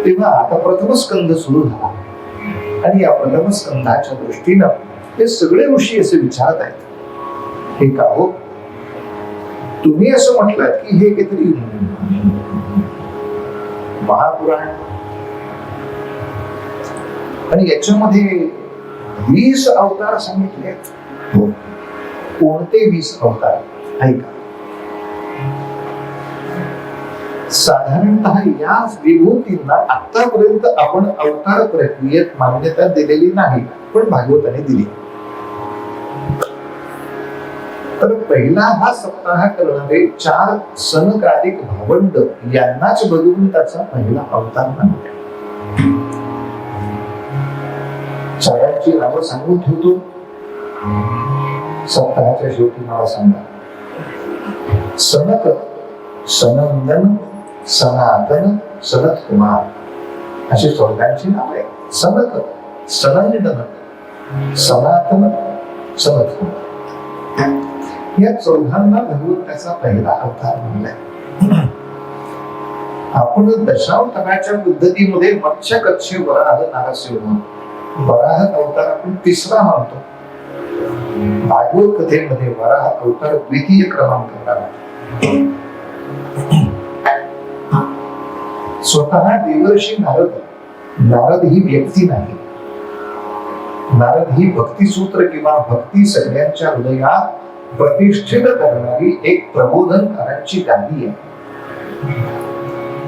तेव्हा आता प्रथम स्कंद सुरू झाला आणि या प्रथम स्कंदाच्या दृष्टीनं हे सगळे ऋषी असे विचारत आहेत, हे का हो, तुम्ही असं म्हटलं की हे काहीतरी महापुराण आणि याच्यामध्ये 20 अवतार सांगितले. कोणते 20 अवतार? ऐका, साधारणतः या विभूतींना आतापर्यंत आपण अवतार प्रक्रियेत मान्यता दिलेली नाही, पण भागवताने दिली. तर पहिला हा सप्ताह करणारे 4 सनकादिक भावंड यांनाच भगवंताचा पहिला अवतार मानला. चारांची नावं सांगून ठेवतो, सप्ताहाच्या शेवटी मला सांगा. सनक, सनंदन, सनातन, सनत कुमार अशी स्वर्गांची नाव आहे. सनक, सनंदन, सनातन, सनत कुमार या चौघांना भगवंताचा पहिला अवतार म्हणलाय. आपण दशावताराच्या पद्धतीमध्ये मत्स्य, कच्छ, वराह, नारसिंह, वराह अवतार आपण तिसरा मानतो. भागवत कथेमध्ये वराह अवतार द्वितीय क्रमांकावर आहे. स्वतः देवर्षी नारद ही व्यक्ती नाही. नारद ही भक्तिसूत्र किंवा भक्ती सगळ्यांच्या हृदयात प्रतिष्ठित करणारी एक प्रबोधनकारांची गादी आहे.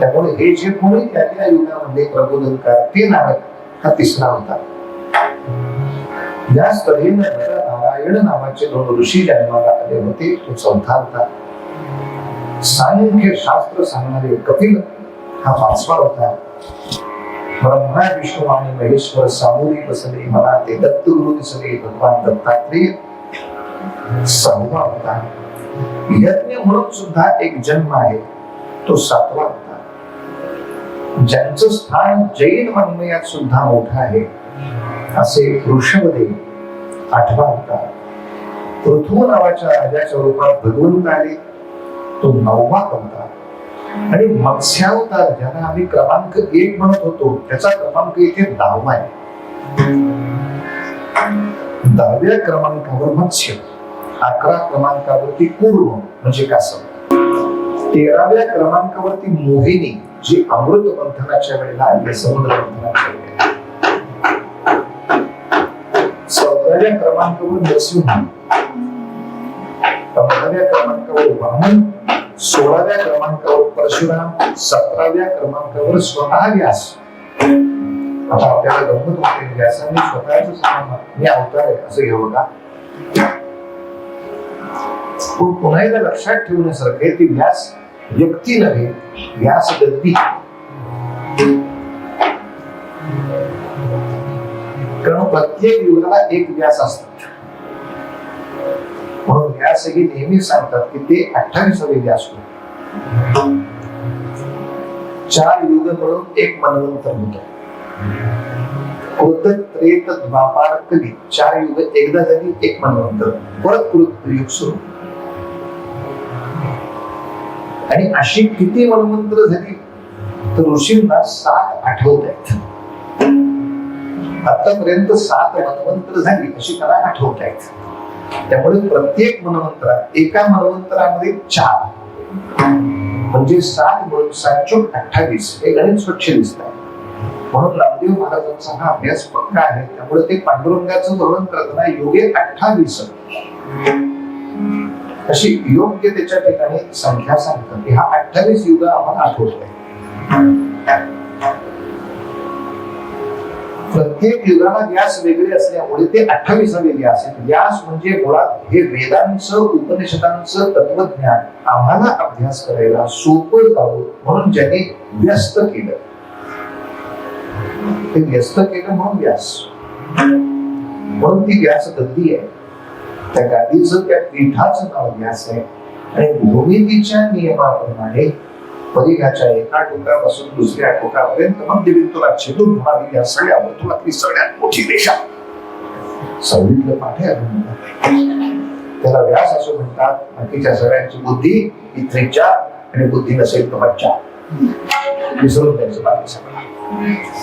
त्यामुळे हे जे कोणी त्या युगामध्ये प्रबोधनकार ते नारद हा तिसरा होता. या तऱ्हेने नारायण नावाचे 2 ऋषी जन्माला आले होते, तो चौथा होता. सांख्य शास्त्र सांगणारे कपिल हा 5वा होता. ब्रह्मा, विष्णू आणि महेश्वर सामूरी बसले मला ते दत्त गुरु दिसले भगवान दत्तात्रेय 6वा होता. यज्ञ म्हणून सुद्धा एक जन्म आहे, तो 7वा होता. ज्यांचं स्थान जैन वाङ्मयात सुद्धा मोठं आहे असे ऋषभदेव 8वा होता. पृथ्वी नावाच्या राजाच्या रूपात भगवंत आले, तो 9वा होता. आणि मत्स्यावतार ज्याला आम्ही क्रमांक 1 म्हणत होतो त्याचा क्रमांक इथे 10वा आहे. 10व्या क्रमांकावर मत्स्य, 11 क्रमांकावरती कूर्म म्हणजे कासव, 13व्या क्रमांकावरती मोहिनी जी अमृत मंथनाच्या वेळेला आली, समुद्र मंथनाच्या वेळेला, 14व्या क्रमांकावर नरसिंह, 15व्या क्रमांकावर वामन, 16व्या क्रमांकावर परशुराम, 17व्या क्रमांकावर स्वतः व्यास. आता आपल्याला गंमत होते, व्यासाने स्वतःच सांगा मी अवतार आहे असं घेऊ का? पण पुन्हा एकदा लक्षात ठेवण्यासारखे ती व्यास व्यक्ती नव्हे, व्यास गद्दी. कारण प्रत्येक युगाला एक व्यास असतात. म्हणून व्यासही नेहमी सांगतात की ते 28वे व्यास होते. 4 युग म्हणून एक मनवंतर होतं. कृत, त्रेत, द्वापार, कली 4 युग एकदा झाली, एक मनवंतर, परत कृत युग सुरू. आणि अशी किती मनवंतर झाली तर ऋषींना 7 आठवत आहेत. आतापर्यंत 7 मनवंतर झाली अशी त्याला आठवत आहेत. त्यामुळे प्रत्येक मनवंतरात, एका मनवंतरामध्ये 4 म्हणजे 7 म्हणून 7 चोक 28 हे गणित स्वच्छ दिसत आहे. म्हणून नामदेव महाराजांचा हा अभ्यास पक्का आहे. त्यामुळे ते पांडुरंगाचं वर्णन करताना योगे 28 अशी योग्य त्याच्या ठिकाणी संख्या सांगतात. हा 28 युग आम्हाला आठवतोय. प्रत्येक युगाला व्यास वेगळे असल्यामुळे ते 28वे व्यास आहेत. व्यास म्हणजे मुळात हे वेदांचं, उपनिषदांचं तत्वज्ञान आम्हाला अभ्यास करायला सोपं जावं म्हणून ज्यांनी व्यस्त केलं, ते व्यस्त केलं म्हणून व्यास. म्हणून ती व्यास गद्दी आहे. त्या गादीचं, त्या पीठाचं नाव व्यास आहे. आणि भूमितीच्या नियमाप्रमाणे परिघाच्या एका टोकापासून दुसऱ्या टोकापर्यंत मध्यबिंदूला छेदून होणारी या सगळ्या वर्तुळातली सगळ्यात मोठी रेषा संवितलं पाठ आहे. त्याला व्यास असं म्हणतात. बाकीच्या सगळ्यांची बुद्धी ही त्रिज्या आणि बुद्धी नसेल तर मज्जा. विसरून त्यांचं बाकी सगळं.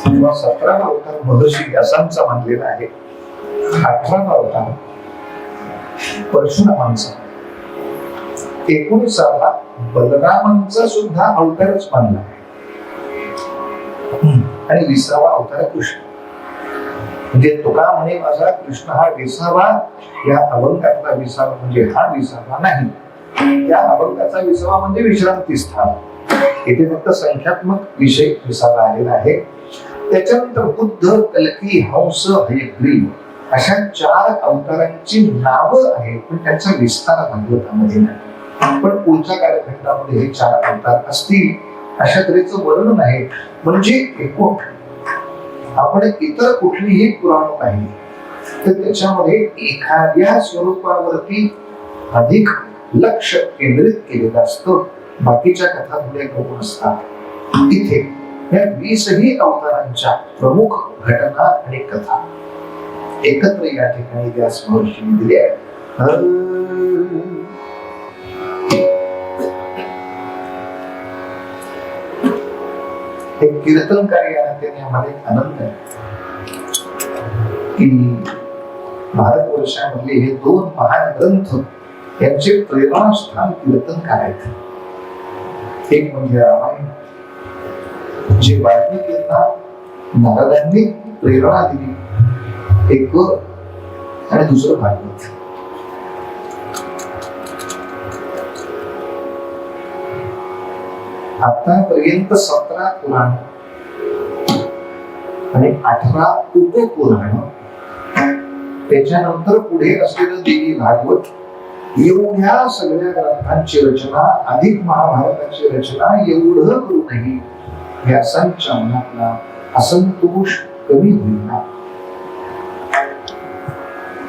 किंवा 17वा अवतार महर्षी व्यासांचा मानलेला आहे. 18वा अवतार परशुरामांचा. 19वा बलरामांचा सुद्धा अवतारच मानला आहे. आणि 20वा अवतार कृष्ण. म्हणजे तुका म्हणे माझा कृष्ण हा 20वा, या अभंगातला 20वा म्हणजे हा 20वा नाही. त्या अभंगाचा 20वा म्हणजे विश्रांती स्थान. इथे फक्त संख्यात्मक विषय 20वा आलेला आहे. त्याच्यानंतर बुद्ध, कल्की, हंस, हयग्रीव अशा 4 अवतारांची नावं आहेत, पण त्यांचा विस्तार भागवतामध्ये नाही. पण पुढच्या कालखंडामध्ये हे 4 अवतार असतील अशा तऱ्हेचं वर्णन आहे. म्हणजे एकूण आपण इतर कुठलीही पुराण पाहिली तर त्याच्यामध्ये एखाद्या स्वरूपावरती अधिक लक्ष केंद्रित केलेलं असतं. बाकीच्या कथा थोड्या गौण असतात. इथे या 20ही अवतारांच्या प्रमुख घटना आणि कथा एकत्र या ठिकाणी व्यास महर्षींनी दिल्या आहेत. एक कीर्तनकारी या नात्याने आम्हाला एक आनंद आहे की भारतवर्षामधले हे 2 महान ग्रंथ यांचे प्रेरणास्थान कीर्तनकार आहेत. एक म्हणजे रामायण, जे वाल्मिकींना नारदांनी प्रेरणा दिली, एक, आणि दुसरं भागवत. आतापर्यंत 17 पुराण आणि 18 उपपुराण, त्याच्यानंतर पुढे असलेलं देवी भागवत, एवढ्या सगळ्या ग्रंथांची रचना अधिक महाभारताची रचना एवढं करूनही व्यासांच्या मनातला असंतोष कमी होईना.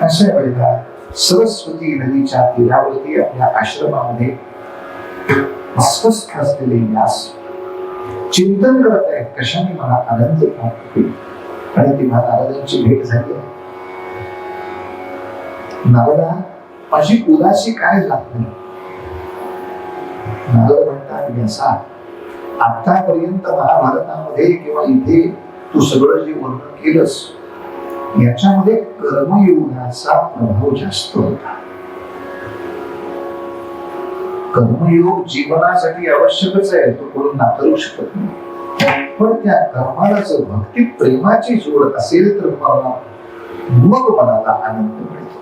अशा वेळेला सरस्वती नदीच्या तीरावरती आपल्या आश्रमामध्ये अस्वस्थ असलेले व्यास चिंतन करत आहेत, कशाने मला आनंद प्राप्त होईल. आणि तेव्हा नारदांची भेट झाली. नारदा, माझी उदासी काय जात नाही. नारद म्हणतात, व्यासा, आतापर्यंत महाभारतामध्ये किंवा इथे तू सगळं जे वर्णन केलंस याच्यामध्ये कर्मयोगाचा प्रभाव जास्त होता. कर्मयोग जीवनासाठी आवश्यकच आहे, तो कोणी नाकारू शकत नाही. पण त्या कर्माला जर भक्ती प्रेमाची जोड असेल तर मग मनाला आनंद मिळतो,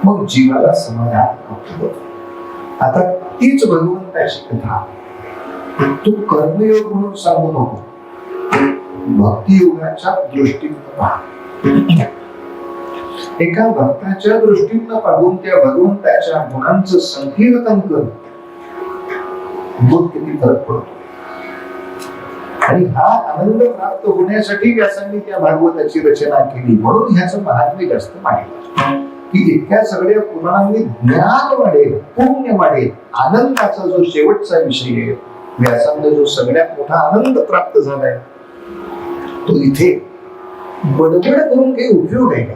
मग जीवाला समाधान प्राप्त होतो. आता तीच भगवंताची कथा तू कर्मयोग म्हणून सांगू नको, भक्तियोगाच्या दृष्टीने पहा. एका भक्ताच्या दृष्टीने पाहून त्या भगवंताच्या गुणांचं संकीर्तन कर, मग किती फरक पडतो. आणि हा आनंद प्राप्त होण्यासाठी व्यासांनी त्या भागवताची रचना केली. म्हणून ह्याचं महात्म्य जास्त मांडलं की इतक्या सगळ्या पुराणांनी ज्ञान वाढेल, पुण्य वाढेल. आनंदाचा जो शेवटचा विषय आहे, व्यासांना जो सगळ्यात मोठा आनंद प्राप्त झालाय, तो इथे बडबड करून काही उपयोग आहे का?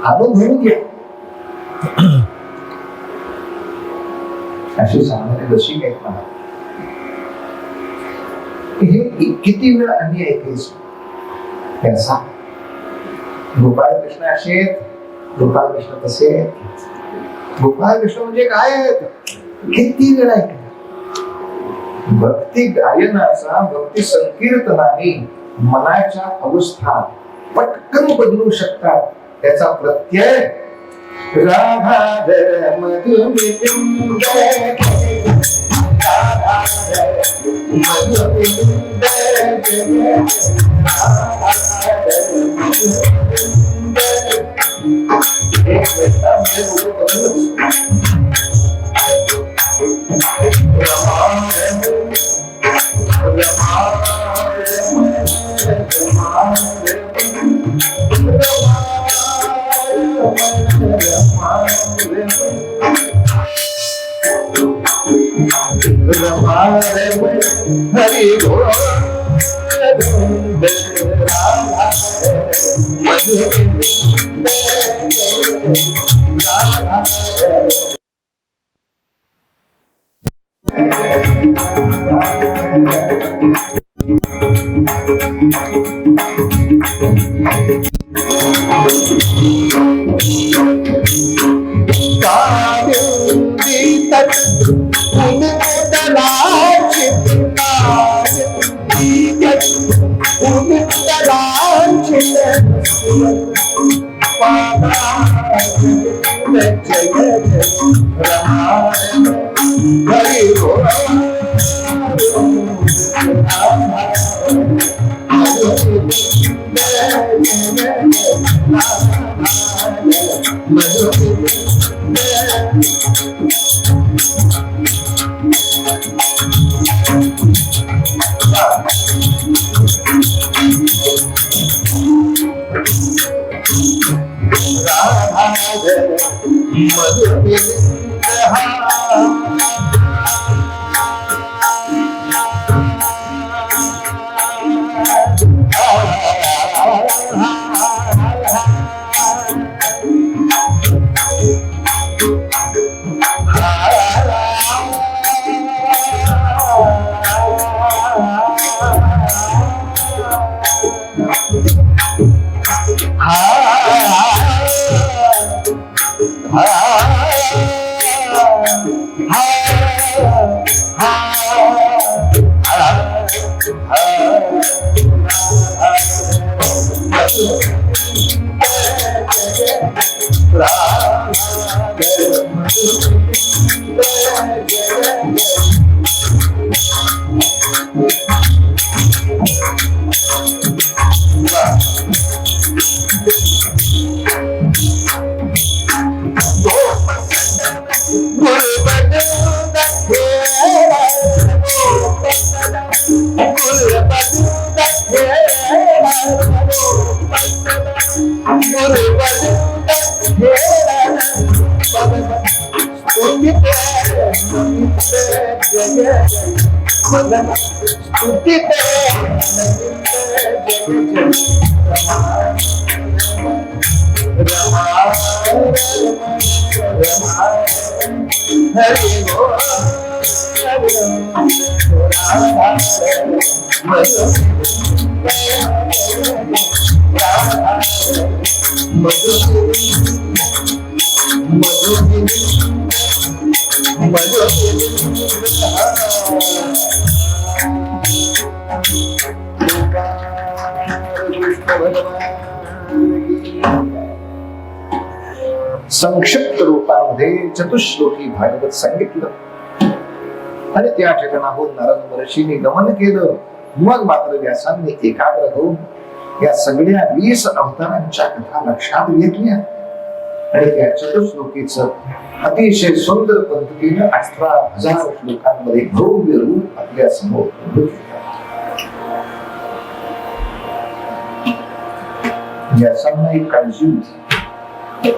अनुभवून घ्या. अशी सांगणारे रसिक आहेत मला. हे किती वेळ आम्ही ऐकायचो. त्याचा गोपाळकृष्ण असे आहेत, गोपाळकृष्ण तसे आहेत. गोपाळकृष्ण म्हणजे काय आहेत, किती वेळ ऐकलं. भक्ती गायनाचा, भक्ती संकीर्तनाने मनाच्या अवस्था पटकन बदलू शकतात. त्याचा प्रत्यय राधा मधुमिंद, हरि बोल संक्षिप्त रूपामध्ये चतुश्लोकी भागवत सांगितलं आणि त्या ठिकाणाहून नारद महर्षींनी गमन केलं. मग मात्र व्यासांनी एकाग्र होऊन या सगळ्या 20 अवतारांच्या कथा लक्षात घेतल्या आणि त्या चतुश्लोकीच अतिशय सुंदर पद्धतीने 18,000 श्लोकांमध्ये भव्य रूप आपल्या समोर व्यासांना एक काळजी होती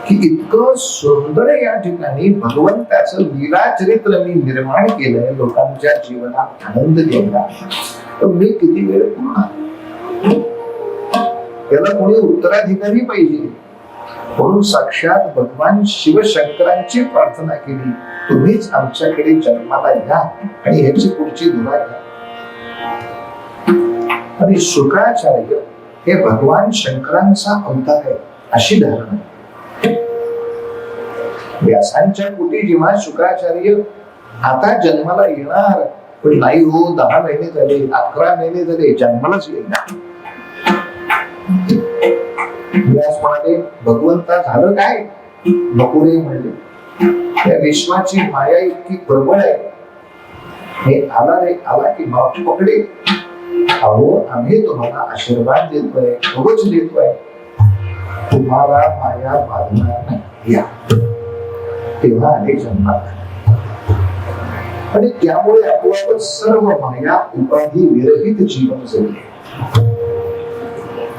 की इतकं सुंदर या ठिकाणी भगवंताचं लीला चरित्र मी निर्माण केलंय, लोकांच्या जीवनात आनंद दिला, तर मी किती वेळ पूर्ण त्याला कोणी उत्तराधिकारी पाहिजे. म्हणून साक्षात भगवान शिवशंकरांची प्रार्थना केली, तुम्हीच आमच्याकडे जन्माला या आणि ह्याची पुढची धुरा घ्या. आणि शुक्राचार्य हे भगवान शंकरांचा अवतार आहे अशी धारणा. व्यासांच्या पोटी जेव्हा शुक्राचार्य आता जन्माला येणार, पण नाही हो, 10 महिने झाले, 11 महिने झाले, जन्मालाच येणार. व्यास म्हणाले, भगवंता झालं काय? नको रे म्हणले, त्या विश्वाची माया इतकी प्रबळ आहे, हे आला रे आला की मावशी पकडे. अहो, आम्ही तुम्हाला आशीर्वाद देतोय, कवच देतोय, तुम्हाला माया बांधणार नाही. या तेव्हा अनेक जन्मात आणि त्यामुळे आपोआपच सर्व माया उपाधी विरहित जीवन जगले.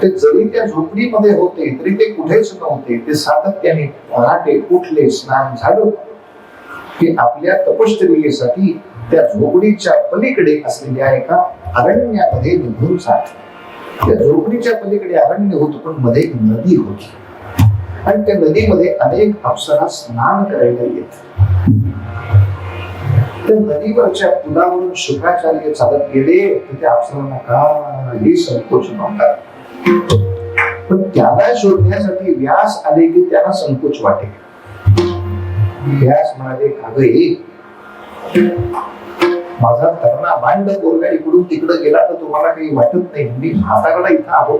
ते जरी त्या झोपडीमध्ये होते तरी ते कुठेच नव्हते. ते सातत्याने पहाटे उठले, स्नान झालं की आपल्या तपश्चर्येसाठी त्या झोपडीच्या पलीकडे असलेल्या एका अरण्यामध्ये निघून जात. त्या झोपडीच्या पलीकडे अरण्य होतं, पण मध्ये एक नदी होती आणि त्या नदीमध्ये अनेक अप्सरा स्नान करायला येत. त्या नदीवरच्या पुलावरून शुक्राचार्य चालत गेले तर त्या अप्सरांना काही संकोच नव्हता. पण त्याला शोधण्यासाठी व्यास आले की त्यांना संकोच वाटे. व्यास म्हणाले, काग माझा तरणा भांड पोरगा इकडून तिकडे गेला तर तुम्हाला काही वाटत नाही, मी हाताकडे इथं आहोत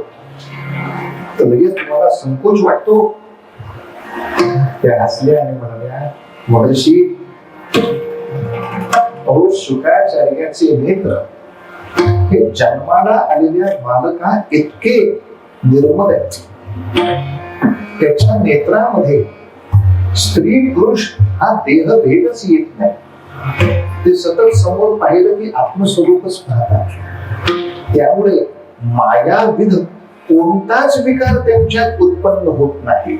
तर लगेच तुम्हाला संकोच वाटतो. त्या हसल्या आणि म्हणाल्या, महर्षी अहो शुक्राचार्याचे नेत्र हे जन्माला आलेल्या बालका इतके निर्मल आहेत. त्याच्या नेत्रामध्ये स्त्री पुरुष हा देहभेदच येत नाही. ते सतत समोर पाहिलं की आत्मस्वरूपच पाहतात. त्यामुळे मायाविध कोणताच विकार त्यांच्यात उत्पन्न होत नाही.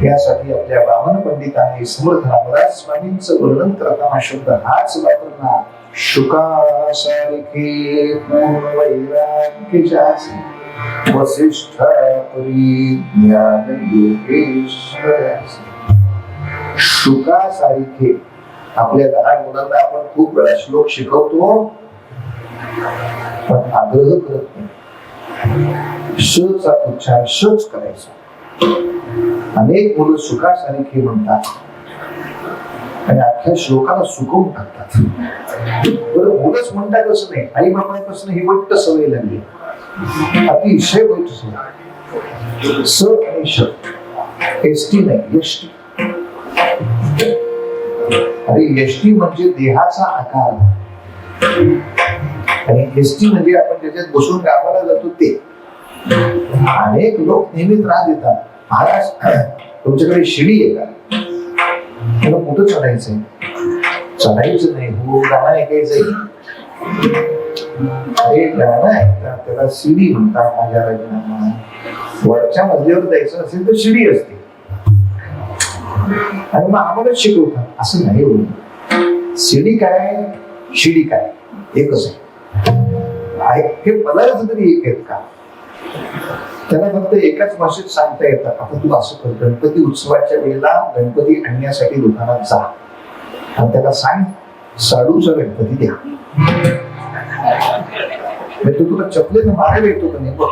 यासाठी आपल्या ब्राह्मण पंडितांनी समर्थ रामदास स्वामींचं वर्णन करताना शब्द हाच वापरला, शुकासारखे पूर्ण वैराग्याचे वसिष्ठापुरी ज्ञान योगेश्वराचे. शुकासारखे आपल्या लहान मुलांना आपण खूप वेळा श्लोक शिकवतो पण आग्रह करत नाही. शचा उच्चार शच करायचा. अनेक मुलं सुखासारखी म्हणतात आणि अख्ख्या श्लोकाला सुकवून टाकतात. बरं, मुलंच म्हणतात असं नाही, आई बाबांपासून ही वाईट सवय लागली, अतिशय वाईट सवय. स आणि श, एसटी नाही यष्टी. अरे यष्टी म्हणजे देहाचा आकार आणि एसटी म्हणजे आपण त्याच्यात बसून गावाला जातो ते. अनेक लोक नेहमी त्रास देतात, महाराज तुमच्याकडे शिडी आहे का, तुला कुठं चढायचंय? चढायचं नाही, हो गाणं ऐकायचंय. अरे गाणं ऐकतात त्याला शिडी म्हणतात. माझ्या राजांना वरच्या मजल्यावर जायचं असेल तर शिडी असते आणि मग आम्हालाच शिकवतात. असं नाही होत. शिडी काय शिडी काय एकच आहे. हे पदार्थ तरी एक आहेत का? त्याला फक्त एकाच भाषेत सांगता येतात. आता तू असं कर, गणपती उत्सवाच्या वेळेला गणपती आणण्यासाठी दुकानात जा आणि त्याला सांग साडूचा गणपती द्या. तो तुला चपलेनं मारायला येतो का नाही बघ.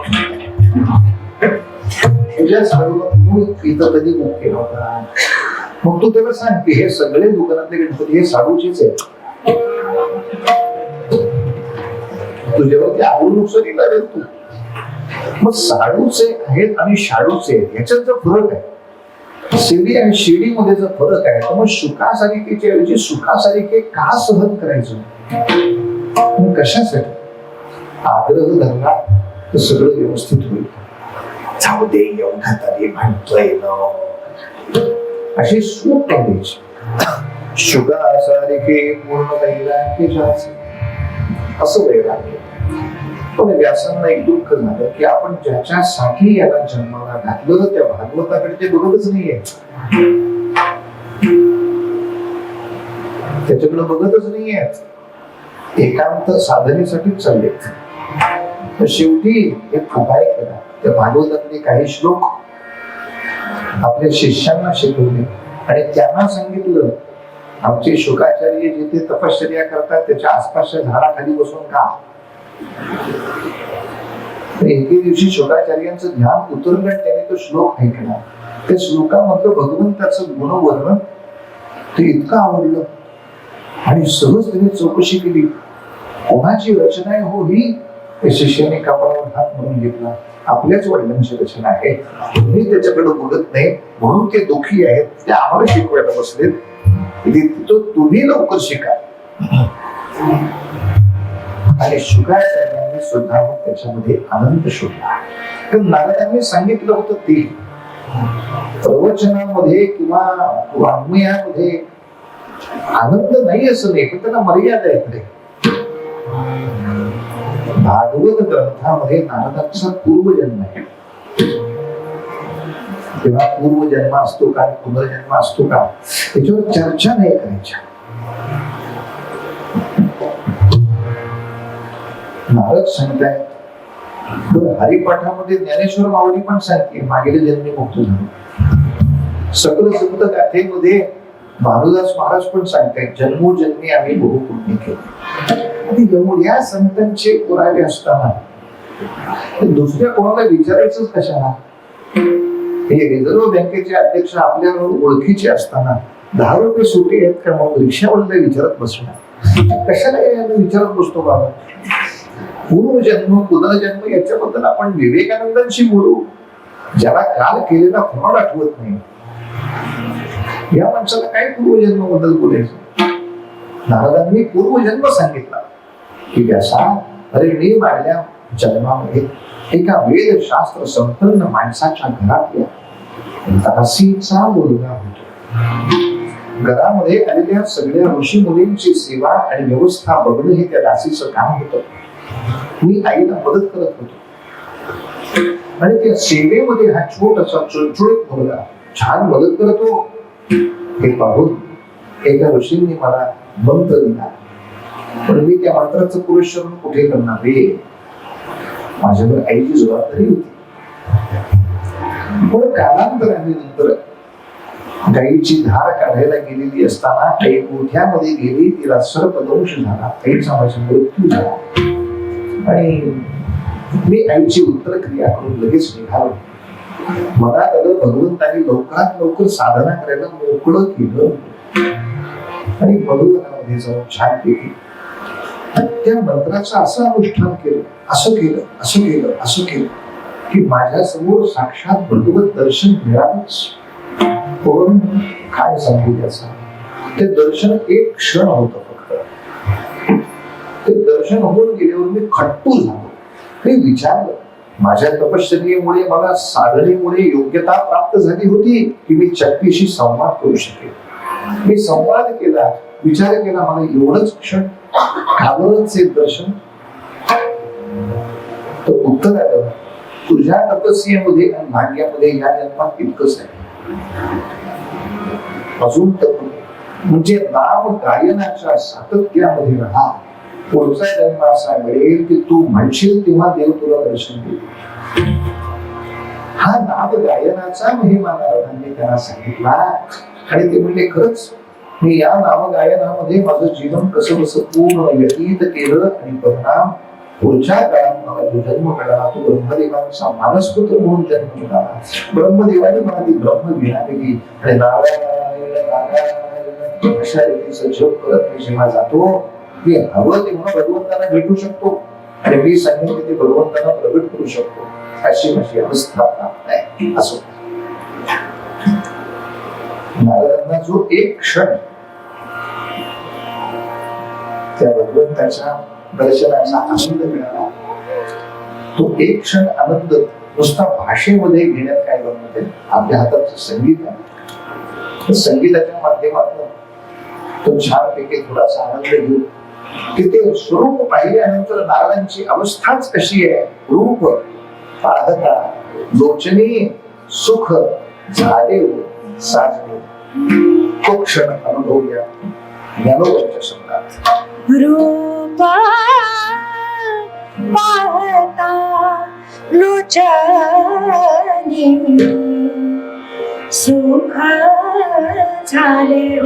तुझ्या साडूला तू इथं कधी बुक केला होता? मग तू त्याला सांग की हे सगळे दुकानातले गणपती हे साडूचेच आहेत. तुझ्यावरती आवड नुकसानी लागेल तू. मग साडूचे आहेत आणि शाडूचे आहेत याच्यात जर फरक आहे, शिडी आणि शिडीमध्ये जर फरक आहे, तर मग सुखासारिकेच्या ऐवजी सुखासारिके का सहन करायचं? मग कशासाठी? आग्रह धरला तर सगळं व्यवस्थित होईल. जाऊ दे, एवढा तरी म्हणतोय ना, अशी सूट द्यायची. शुकासारिके पूर्ण वैराग्याचे, असं वैराग्य. पण व्यासांना एक दुःख झालं की आपण ज्याच्यासाठी याला जन्माला घातलं त्या भागवताकडे ते बघतच नाहीये. त्याच्याकडे बघतच नाहीये. एकांत साधनेसाठीच चालले. तर शेवटी एक उपाय केला. त्या भागवतातले काही श्लोक आपल्या शिष्यांना शिकवले आणि त्यांना सांगितलं, आमचे शुकाचार्य जिथे तपश्चर्या करतात त्याच्या आसपासच्या झाडाखाली बसून का. एके दिवशी शुकाचार्यांचं ध्यान उतरलं आणि त्याने तो श्लोक ऐकला. त्या श्लोकामधलं भगवंताचं गुणवर्णन ते इतकं आवडलं आणि सहज त्याने चौकशी केली, कोणाची रचना आहे हो ही? त्या शिष्याने कपाळावर हात म्हणून घेतला, आपल्याच वडिलांची रचना आहे. तुम्ही त्याच्याकडे बघत नाही म्हणून ते दुःखी आहेत, ते आम्हाला शिकवायला बसलेत. तुम्ही लवकर शिका. आणि शुकाचार्यांनी सुद्धा त्याच्यामध्ये आनंद शोधला. तर नारदांनी सांगितलं होतं ते प्रवचनामध्ये किंवा वाङ्मयामध्ये आनंद नाही असं नाही, पण त्याला मर्यादा आहे. भागवत ग्रंथामध्ये नारदांचा पूर्वजन्म आहे. तेव्हा पूर्वजन्म असतो का पुनर्जन्म असतो का त्याच्यावर चर्चा नाही करायच्या. नारद सांगताय. हरिपाठामध्ये ज्ञानेश्वर माऊली पण सांगते मागील जन्मी मुक्त झालो. सकल संत गाथेमध्ये भानुदास महाराज पण सांगतायत, जन्मोजन्मी आम्ही बहुपुण्य केले. एवढ्या संतांचे पुरावे असताना दुसऱ्या कोणाला विचारायचंच कशाला? हे रिझर्व्ह बँकेचे अध्यक्ष आपल्या ओळखीचे असताना 10 रुपये सुटे आहेत का मग रिक्षावाल्याला विचारत बसणार कशाला? विचारत बसतो बाबा. पूर्वजन्म पुनर्जन्म याच्याबद्दल आपण विवेकानंदांशी बोलू. ज्याला काल केलेला फ्रॉड आठवत नाही, या माणसाला काय पूर्वजन्म बद्दल बोलायचं? नारदांनी पूर्वजन्म सांगितला की त्याचा अरे मारल्या जन्मामध्ये एका वेदशास्त्र संपन्न माणसाच्या घरातल्या दासीचा मुलगा होतो. घरामध्ये आलेल्या सगळ्या ऋषी मुलींची सेवा आणि व्यवस्था बघणं हे त्या दासीचं काम होतं. मी आईला मदत करत होतो आणि त्या सेवेमध्ये हा छोटासा चुळचुळीत मुलगा छान मदत करतो. हे पाहून एका ऋषींनी मला मंत्र दिला, पण मी त्या मंत्राचं पुरुषरण कुठे करणार रे? माझ्यावर आईची जबाबदारी होती. पण कालांतराने नंतर गाईची धार काढायला गेलेली असताना आई गोठ्यामध्ये गेली, तिला सर्पदंश झाला, आईचा माझा मृत्यू झाला आणि मी आईची उत्तर क्रिया करून लगेच निघालो. मला त्याला भगवंतांनी लवकरात लवकर साधना करायला मोकळं केलं आणि भगवंतामध्ये जाऊन छान केली. त्या मंत्राचं असं अनुष्ठान केलं, असं केलं, असं केलं, असं केलं की माझ्या समोर साक्षात भगवत दर्शन मिळालंच. पण काय सांगू त्याचं? ते दर्शन एक क्षण होतं फक्त. ते दर्शन होऊन गेल्यावर मी खट्टू झालो. मी विचारलं, माझ्या तपश्चर्येमुळे मला साधनेमुळे योग्यता प्राप्त झाली होती की मी चक्रीशी संवाद करू शकेल. मी संवाद केला, विचार केला, मला एवढंच क्षण कावरच एक दर्शन. तर उत्तर आलं, तुझ्या तपस्येमध्ये आणि भाग्यामध्ये या जन्मात इतकंच आहे. अजून तप म्हणजे नाम गायनाच्या सातत्यामध्ये राहा. पुढचा जन्म असा मिळेल की तू म्हणशील तेव्हा देव तुला दर्शन देईल. हा नाम गायनाचा महिमा नारदांनी त्यांना सांगितला आणि ते म्हणले, खरंच मी या नाम गायनामध्ये माझं जीवन कसं कसं पूर्ण व्यतीत केलं आणि परिणाम पुढच्या काळात मला जो जन्म मिळाला तो ब्रह्मदेवांचा मानसपुत्र म्हणून जन्म मिळाला. ब्रह्मदेवाने मला ती ब्रह्मवीणा दिली आणि नारायण नारायण अशा रीतीचं जप करत मी जेव्हा जातो, मी हवं तेव्हा भगवंतांना भेटू शकतो आणि मी सांगितलं ते भगवंतांना प्रगट करू शकतो. अशी माझी अवस्था आहे. असो नारदांना जो एक क्षण त्या भगवंताच्या दर्शनाचा आनंद मिळाला, तो एक क्षण आनंद नुसता भाषेमध्ये घेण्यात काय गमत आहे? आपल्या हातात संगीत आहे, संगीताच्या माध्यमातून तो छानपैकी थोडासा आनंद घेऊ की ते स्वरूप पाहिल्यानंतर नारदांची अवस्थाच कशी आहे. रूप पाहता लोचनी सुख झाले साजले, तो क्षण अनुभवूया ज्ञानोबाच्या शब्दात. रूपा पाहता लोचनी सुख झाले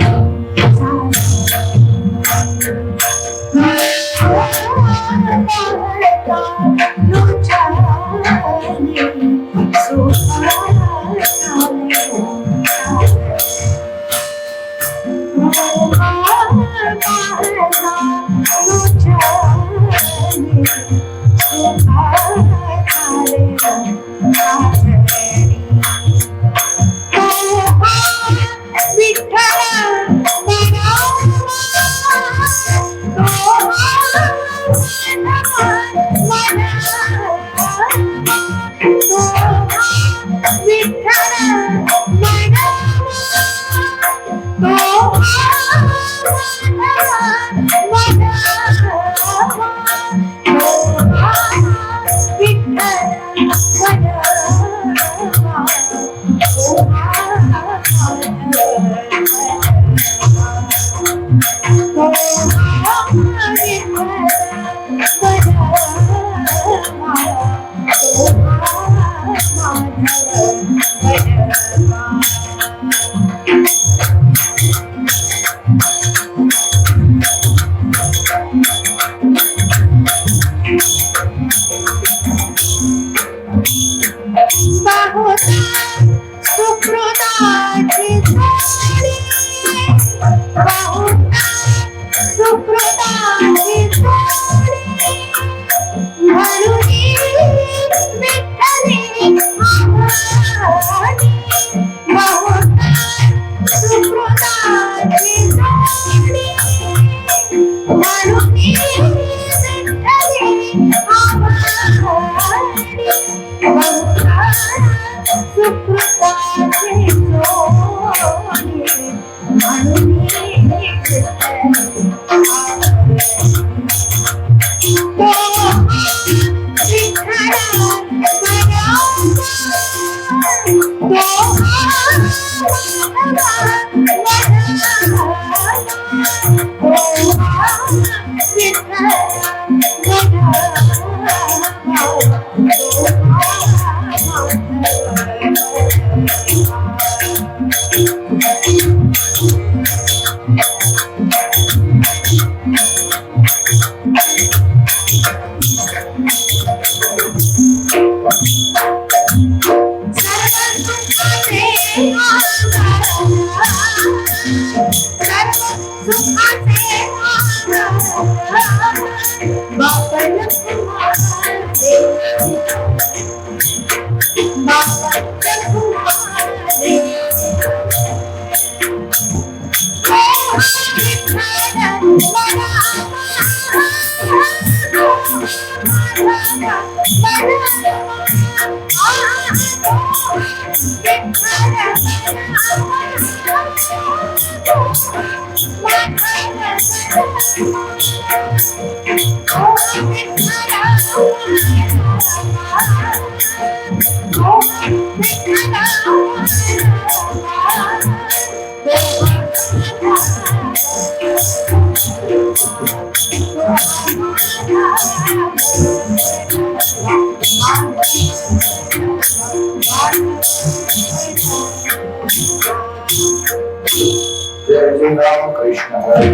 जय राम कृष्ण हरे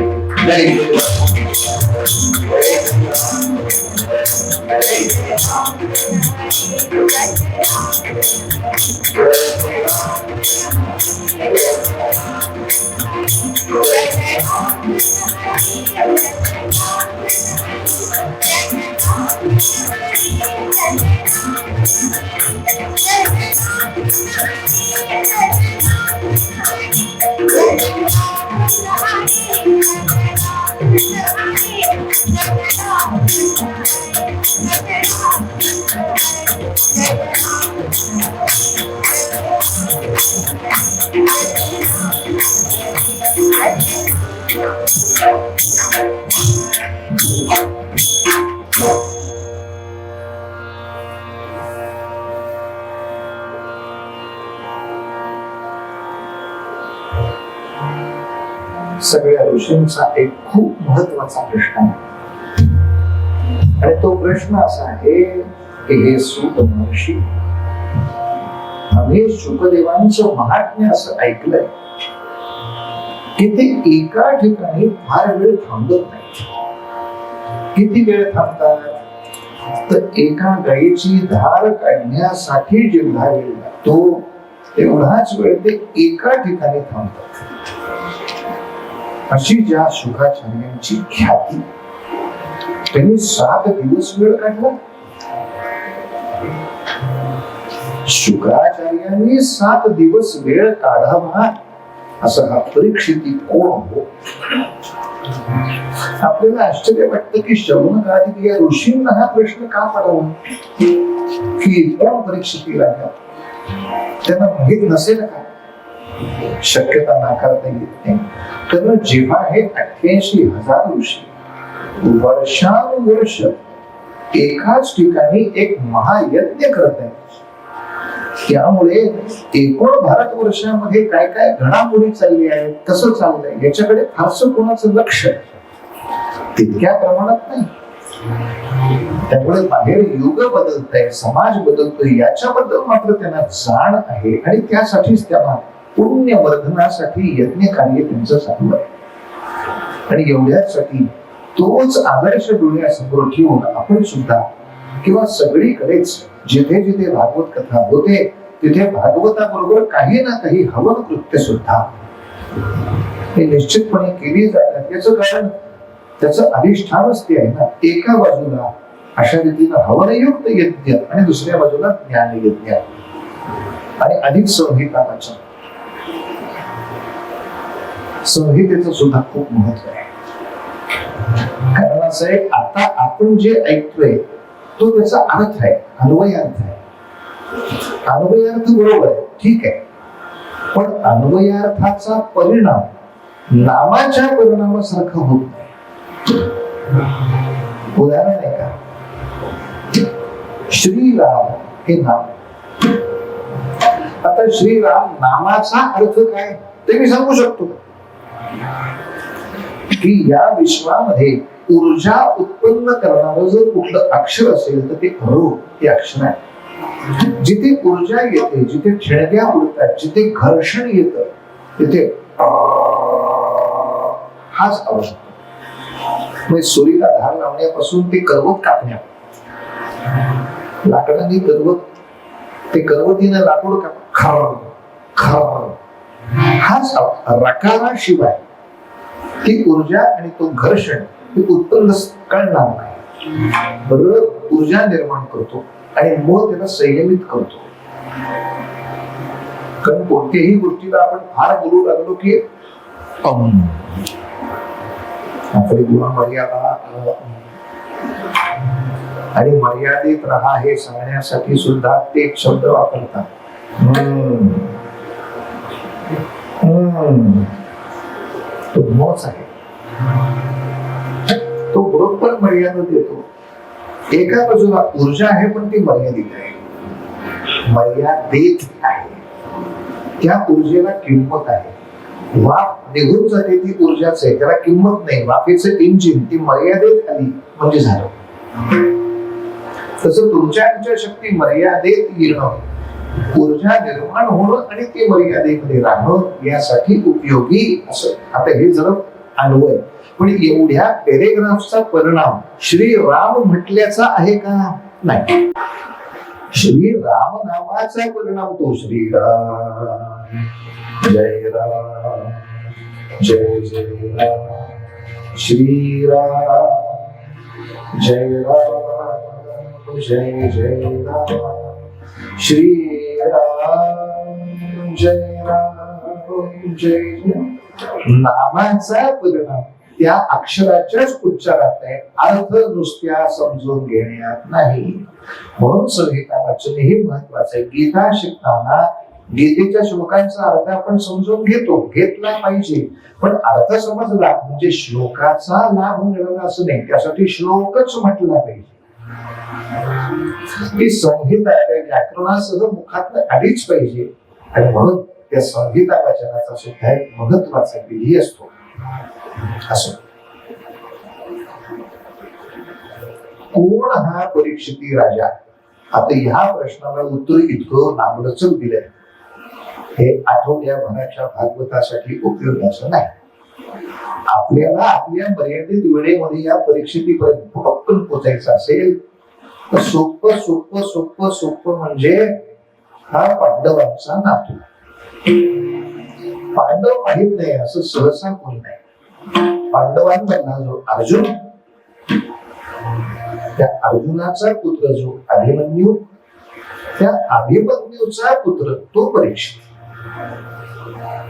जय सगळ्या ऋषींचा एक खूप महत्वाचा प्रश्न आहे आणि तो प्रश्न असा आहे की हे सूत महर्षी, आम्ही शुकदेवांचं महात्म्य असं ऐकलंय की ते एका ठिकाणी फार वेळ थांबत नाही. किती वेळ थांबतात तर एका गायीची धार काढण्यासाठी जेवढा वेळ लागतो तेवढाच वेळ ते एका ठिकाणी थांबतात. अशी ज्या शुकाचार्यांची ख्याती, त्यांनी 7 दिवस वेळ काढला. शुक्राचार्यांनी 7 दिवस वेळ काढावा असं हा परीक्षित कोण हो? आपल्याला आश्चर्य वाटतं की शौनकादिक या ऋषींना हा प्रश्न का पडावा की कोण परीक्षितीला त्यांना माहित नसेल का? शक्यता नाकारता येत नाही. तर जेव्हा हे 88,000 ऋषी वर्षानुवर्ष एकाच ठिकाणी एक महायज्ञ करत आहेत, त्यामुळे एकूण भारतवर्षामध्ये काय काय घडामोडी चालली आहेत, कसं चाललंय याच्याकडे फारसं कोणाचं लक्ष तितक्या प्रमाणात नाही. त्यामुळे बाहेर युग बदलत आहे, समाज बदलतोय याच्याबद्दल मात्र त्यांना जाण आहे आणि त्यासाठीच त्यांना पुण्यवर्धनासाठी यज्ञ कार्य त्यांचं चालू आहे. आणि एवढ्यासाठी तोच आदर्श डोळ्यासमोर ठेवून आपण सुद्धा किंवा सगळीकडेच जिथे जिथे भागवत कथा होते तिथे भागवताबरोबर काही ना काही हवन कृत्य सुद्धा हे निश्चितपणे केली जातात. याचं कारण त्याचं अधिष्ठानच ते आहे ना. एका बाजूला अशा रीतीनं हवनयुक्त यज्ञ आणि दुसऱ्या बाजूला ज्ञान यज्ञ आणि अधिक संहिता वाचन. संहितेचं सुद्धा खूप महत्व आहे. कारण असं आहे, आता आपण जे ऐकतोय तो त्याचा अर्थ आहे, अन्वय अर्थ आहे. अन्वयार्थ बरोबर आहे, ठीक आहे, पण अन्वयार्थाचा परिणाम नामाच्या परिणामासारखा होत नाही. उदाहरण आहे का, श्रीराम हे नाम. आता श्रीराम नामाचा अर्थ काय ते मी सांगू शकतो की या विश्वामध्ये ऊर्जा उत्पन्न करणारं जर कुठलं अक्षर असेल तर ते हे अक्षर आहे. जिथे ऊर्जा येते, जिथे ठिणग्या उडतात, जिथे घर्षण येतं तिथे हाच आवाज. म्हणजे सुरीला धार लावण्यापासून ते करवत कापण्या, लाकडांनी करवत, ते करवतीनं लाकूड काप, खर खर हाच रकाराशिवाय ती ऊर्जा आणि तो घर्षण हे उत्पन्न करणार नाही. ऊर्जा निर्माण करतो आणि मग त्याला संयमित करतो. कारण कोणत्याही गोष्टीला आपण फार बोलू लागलो की आपली गुण मर्यादा आणि मर्यादित राहा हे सांगण्यासाठी सुद्धा ते शब्द वापरतात. तो मोच आहे, तो बरोबर मर्यादा देतो. एका बाजूला ऊर्जा आहे पण ती मर्यादित आहे, मर्यादित आहे. त्या ऊर्जेला किंमत आहे. वाफ निघून जाते ती ऊर्जाच आहे, त्याला किंमत नाही. वाफेचं इंजिन ती मर्यादेत आली म्हणजे झालं. तसं तुमच्या शक्ती मर्यादेत येणं, ऊर्जा निर्माण होणं आणि ती मर्यादेमध्ये राहणं यासाठी उपयोगी असं. आता हे जर अन्वय, पण एवढ्या पॅरेग्राफचा परिणाम श्रीराम म्हटल्याचा आहे का? नाही. श्रीराम नामाचा परिणाम तो श्रीराम जय राम जय जय राम श्रीराम जय राम जय जय राम श्रीराम जय राम जय जय. नामाचा परिणाम त्या अक्षराच्याच उच्चारात आहे, अर्थ नुसत्या समजून घेण्यात नाही. म्हणून संहिता वाचन हे महत्वाचं आहे. गीता शिकताना गीतेच्या श्लोकांचा अर्थ आपण समजून घेतला पाहिजे, पण अर्थ समजला म्हणजे श्लोकाचा लाभ मिळाला असं नाही. त्यासाठी श्लोकच म्हटला पाहिजे. ही संहिता व्याकरणासह मुखात आलीच पाहिजे. आणि म्हणून त्या संहिता वाचनाचा सुद्धा एक महत्वाचा विधी असतो. असं कोण हा परीक्षिती राजा? आता ह्या प्रश्नाला उत्तर इतकं नामलचक दिलंय, हे आठवड्याभराच्या भागवतासाठी उपयोगाचं नाही. आपल्याला आपल्या मर्यादित वेळेमध्ये या परीक्षितीपर्यंत पटकन पोचायचं असेल तर सोपं सोपं सोपं सोपं म्हणजे हा पांडवांचा नातू. पांडव माहित नाही असं सहसा कोणी नाही. पांडवांमधला जो अर्जुन, त्या अर्जुनाचा पुत्र जो अभिमन्यू, त्या अभिमन्यूचा पुत्र तो परीक्षित.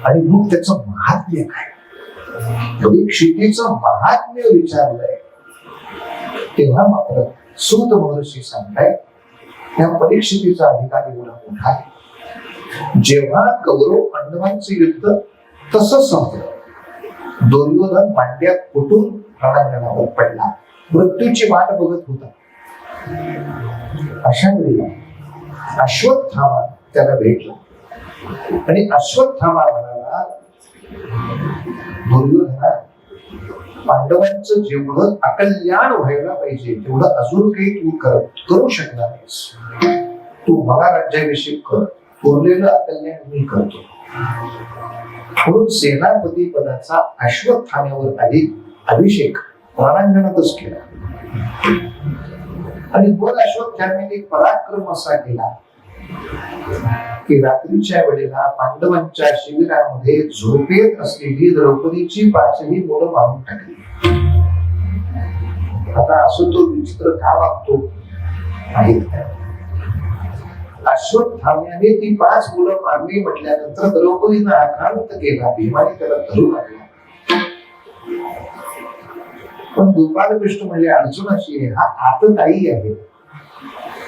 आणि मग त्याचं महात्म्य काय? परीक्षितीचं महात्म्य विचारलंय तेव्हा मात्र सूत महर्षी सांगताय त्या परीक्षितीचा अधिकार एवढा मोठा आहे. जेव्हा कौरव पांडवांचे युद्ध तसं संपलं, दुर्योधन मांड्यात फुटून रणांगणावर पडला, मृत्यूची वाट बघत होता. अशा वेळेला अश्वत्थामा त्याला भेटला आणि अश्वत्थामा म्हणाला, दुर्योधना, पांडवांचं जेवढं अकल्याण व्हायला पाहिजे तेवढं अजून काही तू करू शकणार नाहीस. तू मला राज्याभिषेक कर, उरलेलं अकल्याण मी करतो. म्हणून सेनापती पदाचा अश्वत्थाम्यावर अभिषेक रणांगणातच केला. आणि मग अश्वत्थाम्याने पराक्रम असा केला की रात्रीच्या वेळेला पांडवांच्या शिबिरामध्ये झोपेत असलेली द्रौपदीची पाचही मुलं मारून टाकली. आता असं तो विचित्र का वागतो माहित नाही. अश्वत्थाम्याने ती 5 मुलं मारली म्हटल्यानंतर द्रौपदीनं आक्रांत केला, भीमाने त्याला धरू लागला. पण गोपालकृष्ण म्हणजे अडचण अशी आहे, हा आतताई आहे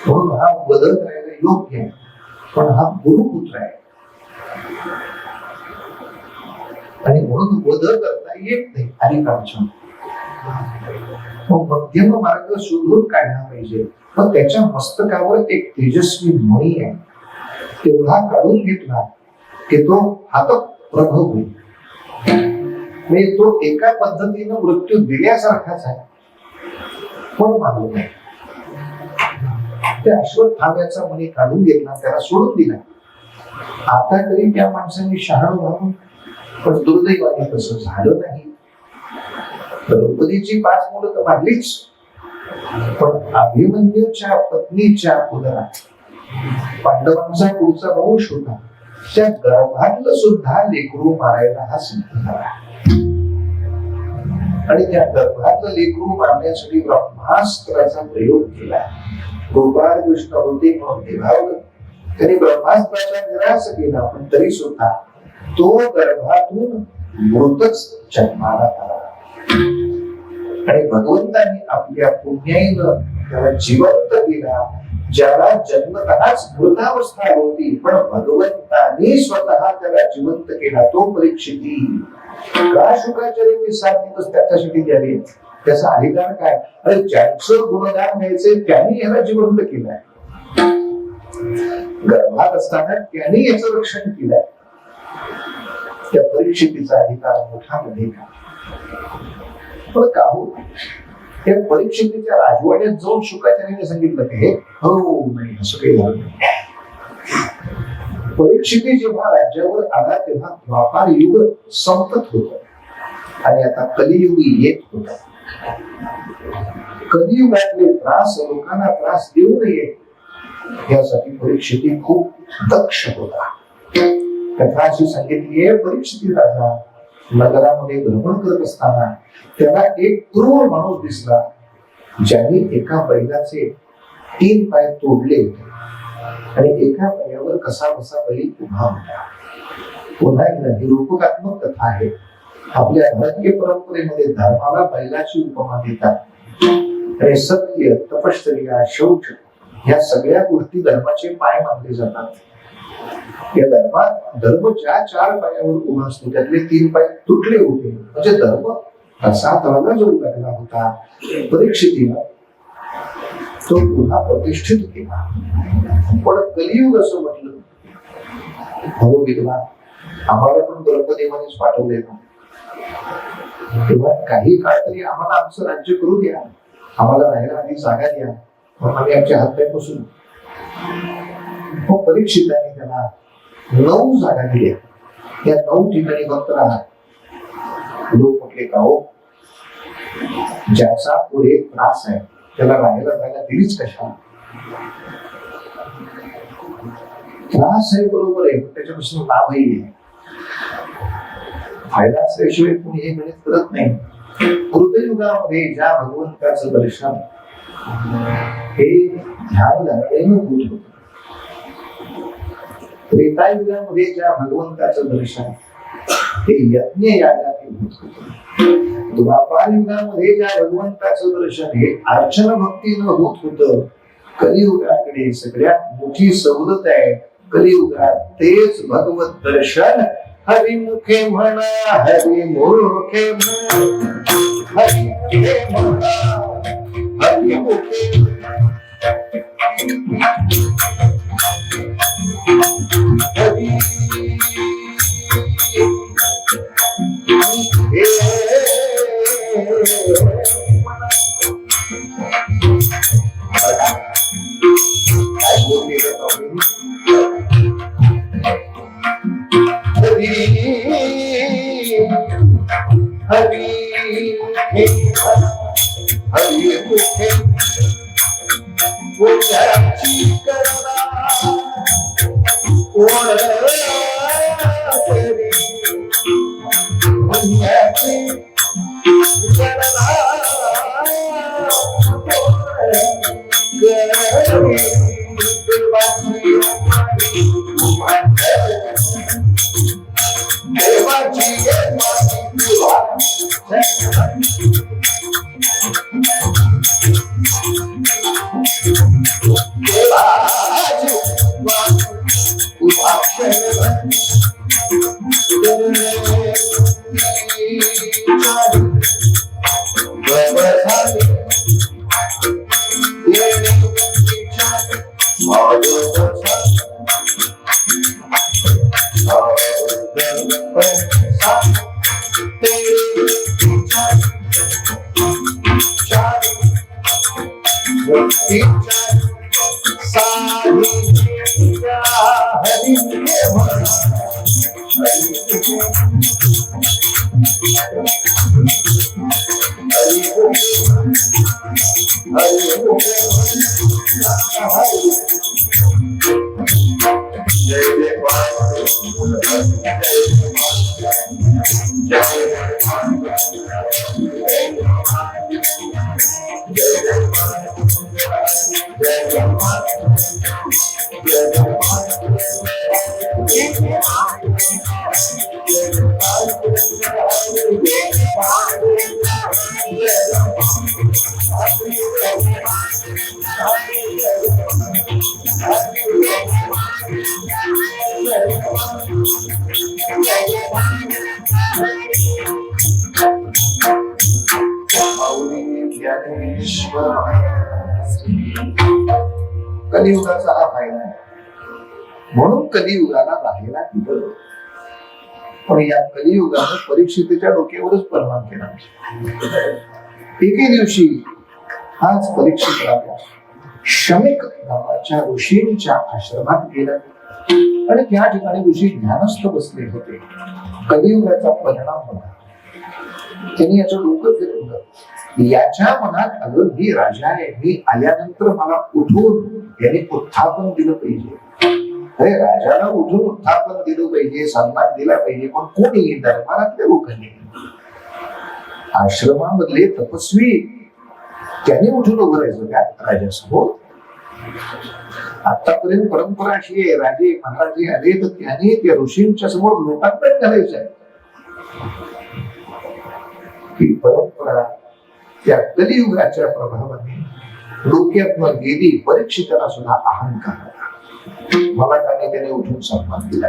म्हणून हा वध करायला योग्य आहे, पण हा गुरुपुत्र आहे आणि म्हणून वध करता येत नाही. अधिकांश मध्यम मार्ग शोधून काढला पाहिजे. पण त्याच्या मस्तकावर एक तेजस्वी मणी आहे, तेवढा काढून घेतला की तो हातप्रभ होईल. म्हणजे तो एका पद्धतीनं मृत्यू दिल्यासारखाच आहे, पण मानलं नाही. त्या अश्वत्थाम्याचा मणी काढून घेतला, त्याला सोडून दिला. आता तरी त्या माणसाने शहाणं व्हावं, पण दुर्दैवाने तसं झालं नाही. द्रौपदीची 5 मुलं तर मारलीच, पण अभिमन्यूच्या पत्नीच्या उदरात पांडवांचा पुढचा वंश होता, त्या गर्भातलं सुद्धा लेकरू मारायला हा सिद्ध झाला. आणि त्या गर्भातलं लेकरू मारण्यासाठी ब्रह्मास्त्राचा प्रयोग केला. गोपाळ कृष्ण होते म्हणून निभावलं, त्यांनी ब्रह्मास्त्राचा निराश केला, पण तरी सुद्धा तो गर्भातून मृतच जन्माला आला. आणि भगवंतांनी आपल्या पुण्याईनं त्याला जिवंत केला. ज्याला जन्मतःच मृतावस्था होती, पण भगवंतांनी स्वतः त्याला जिवंत केला. तो परीक्षिती का शुकाचार्यांनी 7 दिवस त्याच्यासाठी द्यावे, त्याचा अधिकार काय? अरे ज्यांचं गुणगान घ्यायचे त्यांनी याला जिवंत केलाय, गर्भात असताना त्यांनी याचं रक्षण केलंय. त्या परीक्षितीचा अधिकार मोठा मध्ये का? पण का हो, त्या परीक्षितीच्या राजवाड्यात जाऊन शुकाचार्याने सांगितलं की हो नाही, असं काही झालं नाही. परीक्षिती जेव्हा राज्यावर आला तेव्हा द्वापार युग संपत होत आणि आता कलियुग येत होत. कलियुगातले त्रास लोकांना त्रास देऊ नये यासाठी परीक्षिती खूप दक्ष होता. कथा अशी सांगितली आहे, परीक्षिती राजा नगरामध्ये भ्रमण करत असताना त्याला एक क्रूर माणूस दिसला, ज्याने एका बैलाचे 3 पाय तोडले आणि एका पायावर कसा बसा बैल उभा होता. पुन्हा एकदा ही रूपकात्मक कथा आहे. आपल्या भारतीय परंपरेमध्ये धर्माला बैलाची उपमा देतात. आणि सत्य, तपश्चर्या, शौच या सगळ्या गोष्टी धर्माचे पाय मानले जातात. या धर्मात धर्म ज्या 4 पायावर उभा असतो त्यातले 3 पाय तुटले होते, म्हणजे धर्म असा तळाला जाऊ लागला होता. परीक्षितीला तो पुन्हा प्रतिष्ठित केला. पण कलियुग असं म्हटलं, हो विद्वान, आम्हाला पण द्रौपदेवानेच पाठवले ना, तेव्हा काही काळ तरी आम्हाला आमचं राज्य करू द्या, आम्हाला राहायला आधी जागा द्या, मग आम्ही आमच्या हातपाय बसून. परीक्षिताने त्याला 9 जागा दिल्या. या 9 ठिकाणी फक्त राहा. लोक म्हटले का हो, ज्याचा पुढे त्रास आहे त्याला राहायला जागा दिलीच कशा? त्रास आहे बरोबर आहे, पण त्याच्यापासून लाभही आहे. फायदा असल्याशिवाय कोणी हे गणित करत नाही. कृतयुगामध्ये ज्या भगवंताचं दर्शन हे ध्यान धारणेनं होत होतं, त्रेतायुगामध्ये ज्या भगवंताचं दर्शन हे यज्ञ यागाने होत होतं, द्वापार युगामध्ये ज्या भगवंताचं दर्शन हे अर्चन भक्तीनं होत होतं, कलियुगाकडे सगळ्यात मोठी सवलत आहे. कलियुगात तेच भगवत दर्शन हरिमुखे म्हणा, हरिमुखे म्हणा, हरिमुखे म्हणा, हरिमुखे Good. कलियुगाचा हा फायदा आहे. म्हणून कलियुगाला राहायला दिलं. पण या कलियुगाने परीक्षितेच्या डोक्यावरच परिणाम केला. एके दिवशी हाच परीक्षित राजा शमिक नावाच्या ऋषींच्या आश्रमात गेला आणि त्या ठिकाणी ऋषी ध्यानस्थ बसले होते. कलियुगाचा परिणाम होता. त्यांनी याचं डोकं फिरवलं. याच्या मनात आलं मी राजा आहे, मी आल्यानंतर मला उठून याने उत्थापन दिलं पाहिजे. अरे राजाला उठून उत्थापन दिलं पाहिजे, सन्मान दिला पाहिजे. पण कोणी दरबारातल्या लोकांनी, आश्रमामधले तपस्वी, त्याने उठून उभं राहायचं का राजासमोर? आतापर्यंत परंपरा अशी आहे, राजे महाराजे आले तर त्याने त्या ऋषींच्या समोर लोकांपर्यंत घालायचं आहे. ही परंपरा त्या कलियुगाच्या प्रभावाने डोक्यातून गेली. परीक्षिताला सुद्धा अहंकार मला त्याने त्याने उठून सन्मान दिला.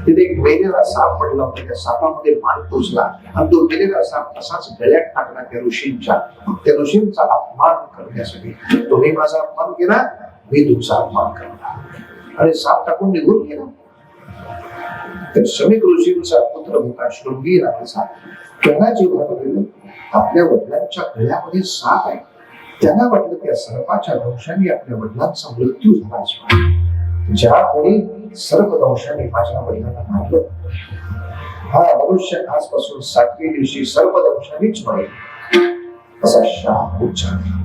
तिथे एक मेलेला साप पडला होता. त्या सापामध्ये मान टोचला आणि तो मेलेला साप तसाच गळ्यात टाकला त्या ऋषींच्या. त्या ऋषींचा अपमान करण्यासाठी, तुम्ही माझा अपमान केला, मी तुमचा अपमान करणार, आणि साप टाकून निघून गेला. तर शमिक ऋषींचा पुत्र होता शृंगी नावाचा. त्यांना जे वाटलं आपल्या वडिलांच्या गळ्यामध्ये साप आहे. त्यांना वाटलं त्या सर्पाच्या दंशाने आपल्या वडिलांचा मृत्यू झाला असावा. ज्या कोणी सर्पदंशाने माझ्या वडिलांना मारलं, हा मनुष्य आजपासून 7व्या दिवशी सर्पदंशानेच मरेल, असा शाप उच्चारला.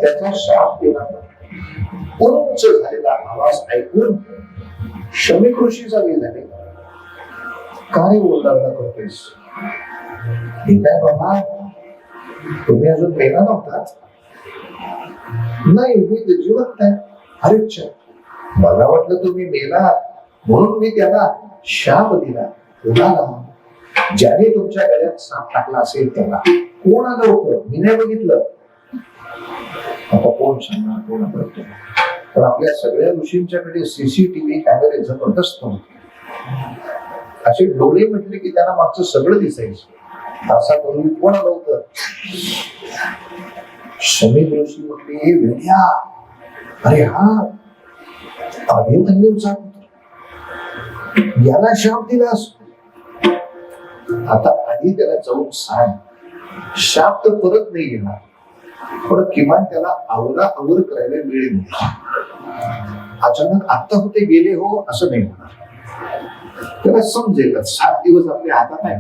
त्याचा शाप दिला. उंच झालेला आवाज ऐकून शमिक ऋषी जागे झाले. काय ओरडायला करतोयस? ठीक आहे बाबा, तुम्ही अजून मेला नव्हता? नाही, मी जिवंत आहे. अरे मला वाटलं तुम्ही मेला म्हणून मी त्याला शाप दिला. कोणाला? ज्याने तुमच्या गळ्यात साप टाकला असेल त्याला. कोण आलं होतं? मी नाही बघितलं. आता कोण सांगणार, कोण करतो? पण आपल्या सगळ्या ऋषींच्याकडे सीसीटीव्ही कॅमेरे जबरदस्त होते. असे डोळे म्हटले की त्यांना मागचं सगळं दिसायचं. असा पूर्वी कोण आलं होतं? शमिक ऋषी म्हटले, हे वेड्या, अरे हा अभिमन्यूचा पुत्र, याला शाप दिलास. आता आधी त्याला जाऊन सांग, शाप तर परत नाही येणार, पण किमान त्याला आवराआवर करायला वेळ मिळेल. अचानक आता होते गेले हो असं नाही होणार. त्याला समजेल 7 दिवस आपल्या हातात आहे.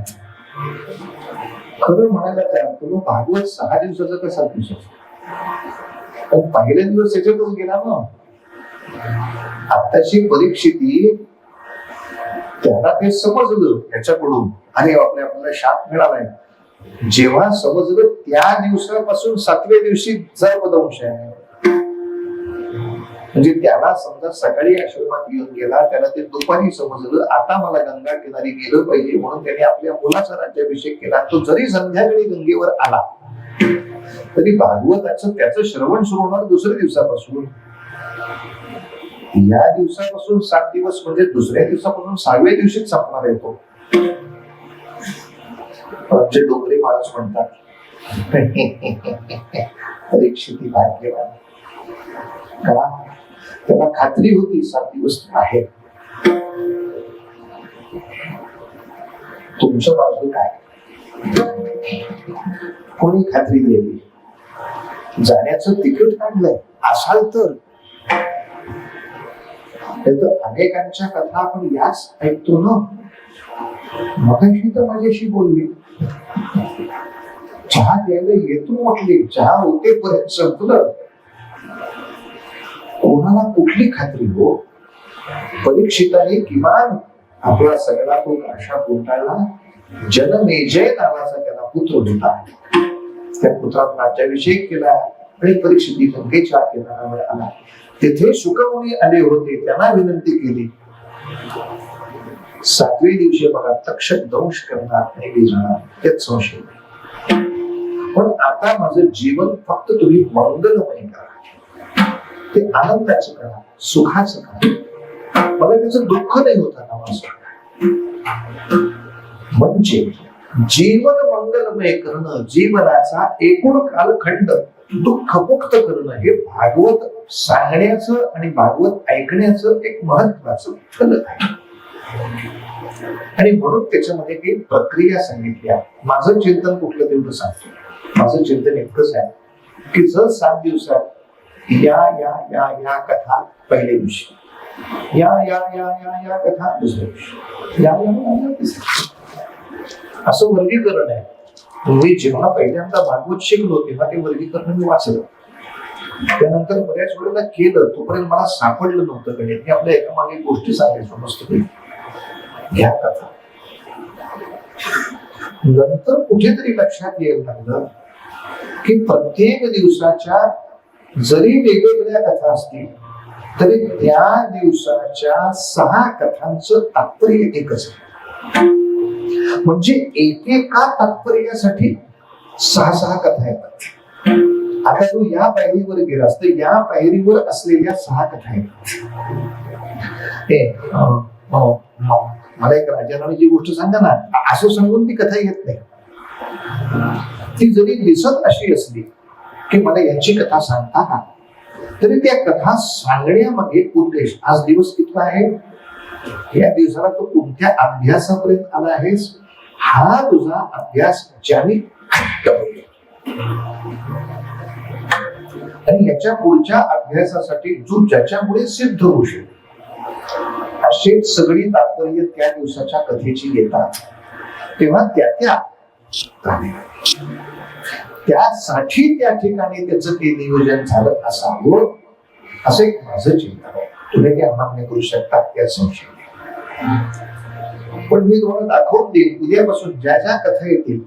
खरं म्हणायला काय, तुम्ही भागवत 6 दिवसाचा कसा दिवस, पण पहिल्या दिवस त्याच्यातच गेला ना. आताची परीक्षिती त्याला ते समजलं त्याच्याकडून, आणि आपल्याला शाप मिळालाय. जेव्हा समजलं त्या दिवसापासून 7व्या दिवशी सर्पदंश आहे. म्हणजे त्याला समजा सकाळी आश्रमात येऊन गेला, त्याला ते दुपारी समजलं आता मला गंगा किनारी गेलं पाहिजे, म्हणून त्याने आपल्या मुलाचा राज्याभिषेक केला. तो जरी संध्याकाळी गंगेवर आला तरी भागवताचं त्याचं श्रवण सुरू होणार दुसऱ्या दिवसापासून. या दिवसापासून 7 दिवस म्हणजे दुसऱ्या दिवसापासून 6व्या दिवशीच संपणार आहे तो. आमचे डोंगरे महाराज म्हणतात परीक्षिती भाग्यवान. का? त्याला खात्री होती 7 दिवस आहे. तुमचं बाजू काय? कोणी खात्री दिली? जाण्याचं तिकीट काढलंय असाल तर अनेकांच्या कथा आपण याच ऐकतो ना. मगाशी तर माझ्याशी बोलली, चहा द्यायला येतो म्हटली, चहा होते पर्यंत संपलं. कोणाला कुठली खात्री हो? परीक्षिताने किमान आपला सगळा तो आशा पोटाला जनमेजय नावाचा त्याला पुत्र होता. त्या पुत्रात राज्याभिषेक केला आणि परीक्षिती गंगेच्या किनाऱ्यावर आला. तिथे शुकमुनी आले होते, त्यांना विनंती केली. 7व्या दिवशी बघा तक्षक दंश करणार नाही जाणार, त्यात संशय. पण आता माझं जीवन फक्त तुम्ही मंगलमय करा, ते आनंदाचं करा, सुखाचं करा, मला त्याचं दुःख नाही होता म्हणजे जीवन मंगलमय करणं, जीवनाचा एकूण कालखंड दुःखमुक्त करणं, हे भागवत सांगण्याचं आणि भागवत ऐकण्याचं एक महत्वाचं फल आहे. आणि म्हणून त्याच्यामध्ये काही प्रक्रिया सांगितल्या. माझं चिंतन कुठलं तेवढं सांगतो. माझं चिंतन इतकंच आहे की जर 7 दिवसात या या या या कथा पहिल्या दिवशी, या या या या या कथा दुसऱ्या दिवशी, या या या तिसऱ्या, असं वर्गीकरण आहे. मी जेव्हा पहिल्यांदा भागवत शिकलो तेव्हा ते वर्गीकरण मी वाचलं. त्यानंतर बऱ्याच वेळेला केलं, तोपर्यंत मला सापडलं नव्हतं गणित. मी आपल्या एका मागे गोष्टी सांगायचो मस्त ह्या कथा. नंतर कुठेतरी लक्षात यायला लागलं की प्रत्येक दिवसाच्या जरी वेगवेगळ्या कथा असतील तरी त्या दिवसाच्या 6 कथांचं तात्पर्य एकच आहे. म्हणजे एकेका तात्पर्यासाठी 6 कथा येतात. आता तू या पायरीवर गेलास तर या पायरीवर असलेल्या 6 कथा येतात. मला एक राजाराणीची गोष्ट सांगा ना, असं सांगून ती कथा येत नाही. ती जरी दिसत अशी असली की मला यांची कथा सांगता का, तरी त्या कथा सांगण्यामागे उद्देश. आज दिवस कितवा आहे? या दिवसाला तू कोणत्या अभ्यासापर्यंत आला आहेस? हा तुझा अभ्यास ज्याने आणि याच्या पुढच्या अभ्यासासाठी तू ज्याच्यामुळे सिद्ध होशील, अशी सगळी तात्पर्य त्या दिवसाच्या कथेची येतात. तेव्हा त्यासाठी त्या ठिकाणी त्याचं ते नियोजन झालं असावं, असं एक माझं चिंतन आहे. तुम्ही ते अमान्य करू शकता, त्या संशय. पण मी तुम्हाला दाखवून देईन उद्यापासून ज्या ज्या कथा येतील,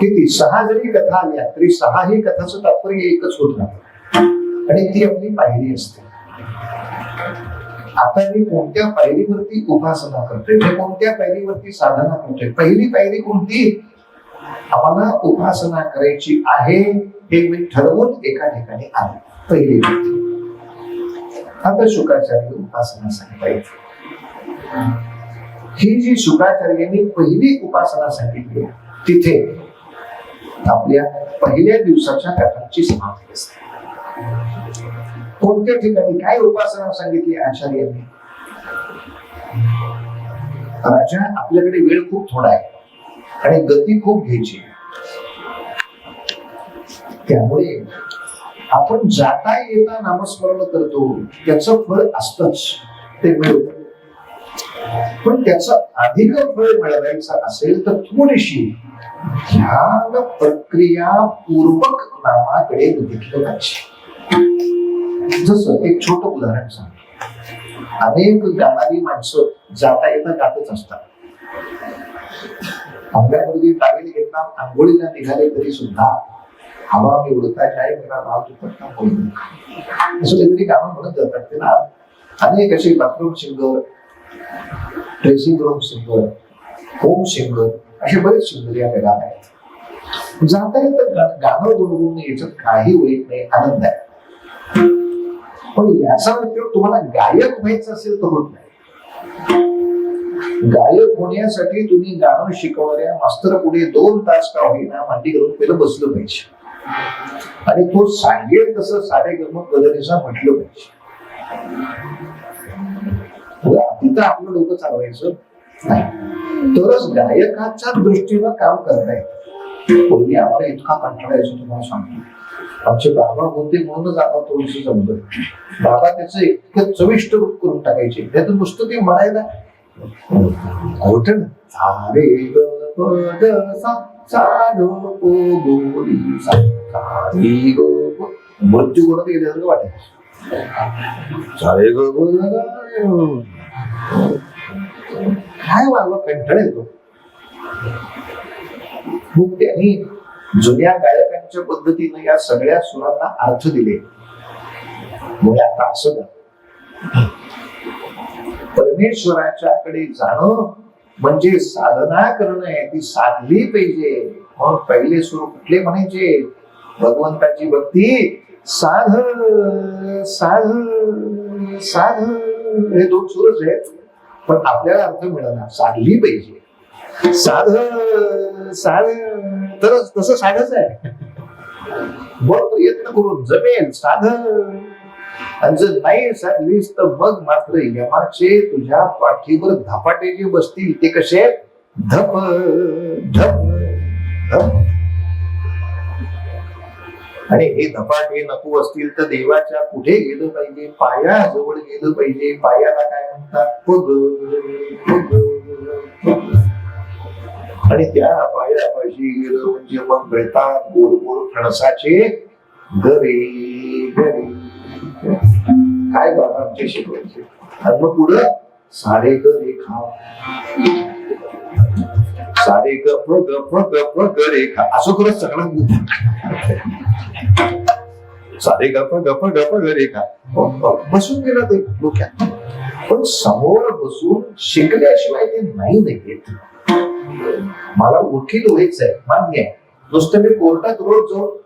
किती 6 जरी कथा आल्या तरी 6ही कथाचं तात्पर्य एकच होत नाही आणि ती आपली पायरी असते. आता मी कोणत्या पायरीवरती उपासना करतोय, मी कोणत्या पायरीवरती साधना करतोय, पहिली पायरी कोणती आम्हाला उपासना करायची आहे हे मी ठरवून एका ठिकाणी आलो. पहिली आता शुक्राचार्य उपासना सांगितली. ही जी शुक्राचार्यांनी पहिली उपासना सांगितली तिथे आपल्या पहिल्या दिवसाच्या कथांची समाप्ती असते. कोणत्या ठिकाणी काय उपासना सांगितली आचार्यांनी? राजा, आपल्याकडे वेळ खूप थोडा आहे आणि गती खूप घ्यायची, त्यामुळे आपण जाता येता नामस्मरण करतो, त्याचं फळ असतच, ते मिळतं. पण त्याचं अधिक फळ मिळवायचं असेल तर थोडीशी ध्यान प्रक्रिया पूर्वक नामाकडे बघितलं पाहिजे. जसं एक छोटं उदाहरण सांग. अनेक गाणारी माणसं जाता येता गातच असतात. अंगावरती टावेल घेतला, आंघोळीला निघाले तरी सुद्धा हवा मी उडता जाय मेरा नाव दुपट्टा बोल असं काहीतरी गाणं म्हणत जातात. त्यांना अनेक असे bathroom singer, dressing room singer, home singer असे बरेच सिंगर या जगात आहेत. जाता येतं गाणं गुणगुण याच्यात काही वाईट नाही, आनंद आहे. पण याचा उपयोग तुम्हाला गायक व्हायचं असेल तर होत नाही. गायक होण्यासाठी तुम्ही गाणं शिकवणाऱ्या मास्तर पुढे 2 तास का होईना मांडी करून पहिलं बसलं पाहिजे आणि तो सांगेल तसं सारे गम गदरेसा म्हटलं पाहिजे. तिथं आपलं डोकं चालवायचं नाही, तरच गायकाच्या दृष्टीनं काम करता येतं. पूर्वी आम्हाला इतका कंटाळा यायचं तुम्हाला सांगतो. आमचे बाबा होते म्हणूनच आपण थोडीशी जमलं. बाबा त्याचं इतकं चविष्ट रूप करून टाकायचे, त्यातून नुसतं ते म्हणायला घोटण सारे ग प ग सा सा ग प गोरी सा सा ग प. मृत्यू कोणाला गेल्यासारखं वाटायचं. सारे ग प ग काय वागवा कंटाळा येतो. मग त्यांनी जुन्या गायकांच्या पद्धतीनं या सगळ्या सुरांना अर्थ दिले. म्हणजे आता असं का परमेश्वराच्याकडे जाणं म्हणजे साधना करणं आहे, ती साधली पाहिजे. म्हणून पहिले सूर कुठले म्हणायचे? भगवंताची भक्ती साध साध साध, हे 2 सूरच आहेत. पण आपल्याला अर्थ मिळणार, साधली पाहिजे. साध साध, तर तसं साधच आहे. बघ प्रयत्न करून जमेल साध. आणि जर नाही साधलीस तर मग मात्र यमाचे तुझ्या पाठीवर धपाटे जे बसतील ते कसे? धप धप धप. आणि हे धपाटे नको असतील तर देवाच्या कुठे गेलं पाहिजे? पायाजवळ गेलं पाहिजे. पायाला काय म्हणतात? पग पग पग. आणि त्या पायापाशी गेलं म्हणजे मग मिळतात गोड गोड फणसाचे गरे गरे. काय बाबा आमचे शिकवायचे. आणि मग पुढं सारे गरे खा, सारे गप गप गप गरे खा, असं करत सगळं सारे गप गप गप गरे खा. बसून गेला ते डोक्यात. पण समोर बसून शिकल्याशिवाय ते नाही येत. मला वकील व्हायचंय, मान्य आहे. नुसतं मी कोर्टात रोज जाऊन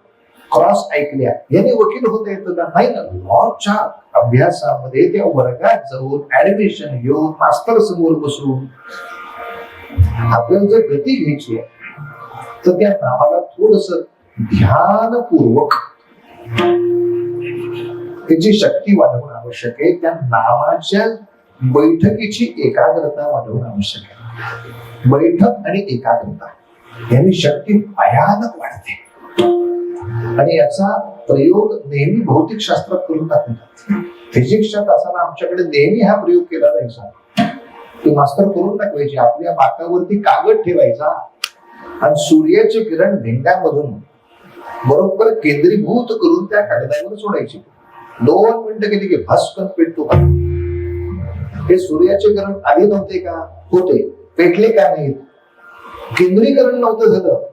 क्रॉस ऐकल्या याने वकील होता येतं का? नाही ना. लॉच्या अभ्यासामध्ये त्या वर्गात जाऊन ऍडमिशन घेऊन मास्तर समोर बसून आपल्याला जर गती घ्यायची आहे तर त्या नामाला थोडस ध्यानपूर्वक त्याची शक्ती वाढवणं आवश्यक आहे. त्या नामाच्या बैठकीची एकाग्रता वाढवणं आवश्यक आहे. बैठक आणि एकाग्रता यांनी शक्ती भयानक वाढते. आणि याचा प्रयोग नेहमी भौतिक शास्त्रात करून दाखवतात. फिजिक्सच्या तासाला आमच्याकडे नेहमी हा प्रयोग केला जायचा. ते मास्तर करून दाखवायचे. आपल्या बाकावरती कागद ठेवायचा आणि सूर्याचे किरण भेंड्यामधून बरोबर केंद्रीभूत करून त्या कागदावर सोडायचे. 2 मिनिटं गेली की भस्कन पेटतो. हे सूर्याचे किरण आले नव्हते का? होते. पेटले का नाहीत? केंद्रीकरण नव्हतं झालं.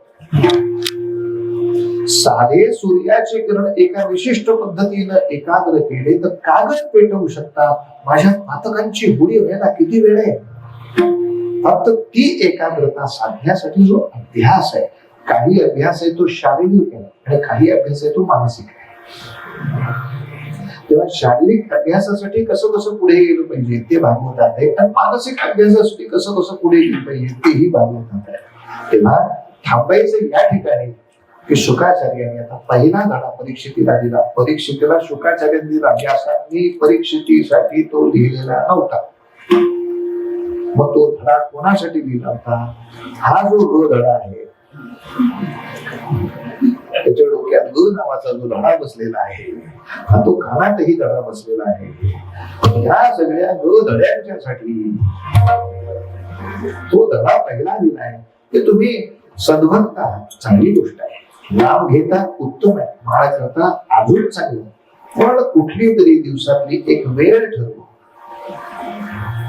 साधे सूर्याचे किरण एका विशिष्ट पद्धतीनं एकाग्र केले तर कागद पेटवू शकतात. माझ्या पातकांची बुडी व्हायला किती वेळ आहे? फक्त ती एकाग्रता साधण्यासाठी जो अभ्यास आहे, काही अभ्यास आहे तो शारीरिक आहे आणि काही अभ्यास आहे तो मानसिक आहे. तेव्हा शारीरिक अभ्यासासाठी कसं कसं पुढे गेलं पाहिजे ते भागवतात आहे, आणि मानसिक अभ्यासासाठी कसं कसं पुढे गेलं पाहिजे तेही भागवतात आहे. तेव्हा थांबायचं या ठिकाणी की शुकाचार्याने आता पहिला धडा परीक्षितीला दिला. परीक्षितीला शुकाचार्यांनी व्यासांनी परीक्षितीसाठी तो लिहिलेला नव्हता. मग तो धडा कोणासाठी लिहिला होता? हा जो धडा आहे त्याच्या डोक्यात ग नावाचा जो धडा बसलेला आहे, हा तो कानातही धडा बसलेला आहे. ह्या सगळ्या ग धड्यांच्यासाठी तो धडा पहिला दिलाय. ते तुम्ही सद्भक्त आहात, चांगली गोष्ट आहे. नाम घेता उत्तम आहे, माळ करता अजून चांगलं. पण कुठली तरी दिवसातली एक वेळ ठरवू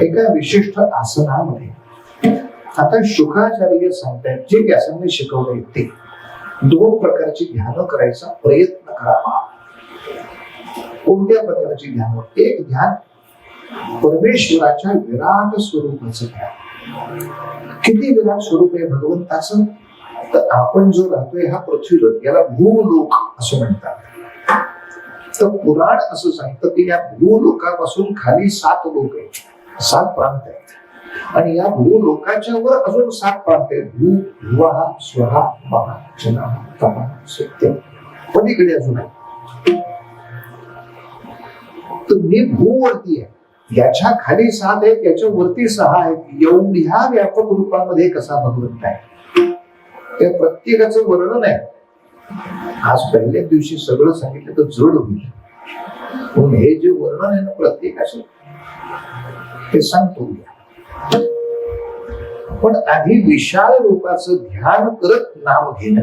एका विशिष्ट आसनामध्ये. आता शुकाचार्य सांगतायत जे व्यासांनी शिकवलंय ते दोन प्रकारची ध्यान करायचा प्रयत्न करावा. कोणत्या प्रकारची ध्यान? एक ध्यान परमेश्वराच्या विराट स्वरूपाचं ध्यान. किती विराट स्वरूप आहे भगवंताचं? तर आपण जो राहतोय हा पृथ्वीलोक, याला भूलोक असं म्हणतात. तर पुराण असं सांगतं की या भूलोकापासून खाली 7 लोक आहेत, 7 प्रांत आहेत. आणि या भूलोकाच्या वर अजून 7 प्रांत आहेत. भू, भुवः, स्वः, महा, जनः, तमः, सत्यम. पलीकडे अजून आहे. तर मी भूवरती आहे, याच्या खाली 7 आहेत, याच्या वरती 6 आहेत. एवढ्या व्यापक रूपामध्ये कसा भगवंत आहे? त्या प्रत्येकाचं वर्णन आहे. आज पहिल्या दिवशी सगळं सांगितलं तर जड होईल, पण हे जे वर्णन आहे ना प्रत्येकाचं, ते सांगतो. पण आधी विशाल रूपाचं ध्यान करत नाम घेणं,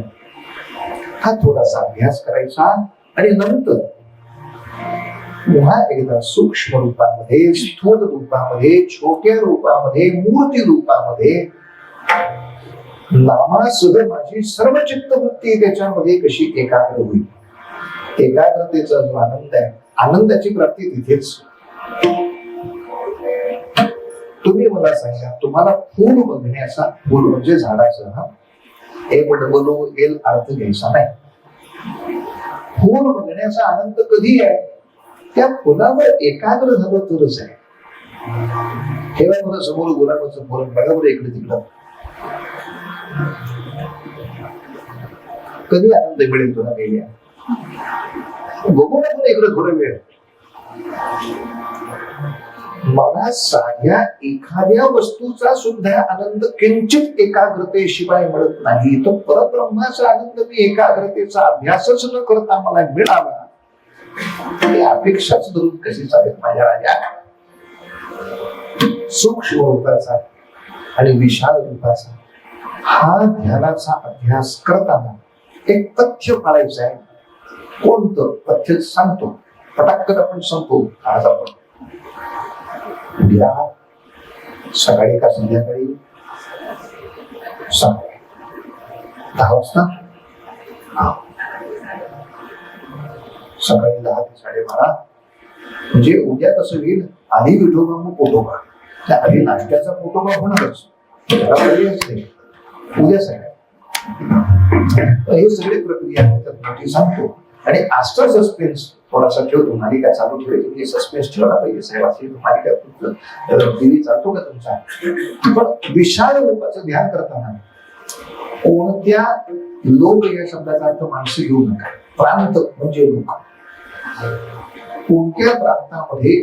हा थोडासा अभ्यास करायचा. आणि नंतर पुन्हा एकदा सूक्ष्म रूपामध्ये, स्थूल रूपामध्ये, छोट्या रूपामध्ये, मूर्ती रूपामध्ये नामासह माझी सर्व चित्तवृत्ती त्याच्यामध्ये कशी एकाग्र होईल. एकाग्रतेचा जो आनंद आहे, आनंदाची प्राप्ती तिथेच. तुम्ही मला सांगा, तुम्हाला फूल बघण्याचा, फूल म्हणजे झाडाचा FOOL अर्थ घ्यायचा नाही. फूल बघण्याचा आनंद कधी आहे? त्या फुलावर एकाग्र झालं तरच आहे. ठेवा बरं समोर गुलाबाचं फुल, बघा बरं इकडे तिकडं, कधी आनंद मिळेल तुला? गेल्या बघू ना तुला इकडे थोडा वेळ. मला साध्या एखाद्या वस्तूचा सुद्धा आनंद किंचित एकाग्रतेशिवाय मिळत नाही. तो परब्रह्माचा आनंद मी एकाग्रतेचा अभ्यासच न करता मला मिळावा, ही अपेक्षाच धरून कशी चालेल माझ्या राजा? सूक्ष्म रूपाचा आणि विशाल रूपाचा हा ध्यानाचा अभ्यास करताना एक तथ्य पाळायचं आहे. कोणतं तथ्य सांगतो, पटाक्कन आपण सांगतो. आज आपण उद्या सकाळी का संध्याकाळी? सकाळी 10 वाजता. सकाळी 10 ते 12:30. म्हणजे उद्या कसं होईल? आधी विठोबा मग पोटोबा. त्या आधी नाश्त्याचा पोटोबा होणारच, उद्या सकाळी. हे सगळे प्रक्रिया होतात सांगतो. आणि आजचा सस्पेन्स थोडासा ठेवतो, मालिका चालू ठेवायची, सस्पेन्स ठेवला पाहिजे. साहेब मालिका टीव्ही चालतो का तुमचा? पण विशाल रूपाचं ध्यान करताना कोणत्या लोक या शब्दाचा अर्थ माणसं घेऊ नका. प्रांत म्हणजे लोक. कोणत्या प्रांतामध्ये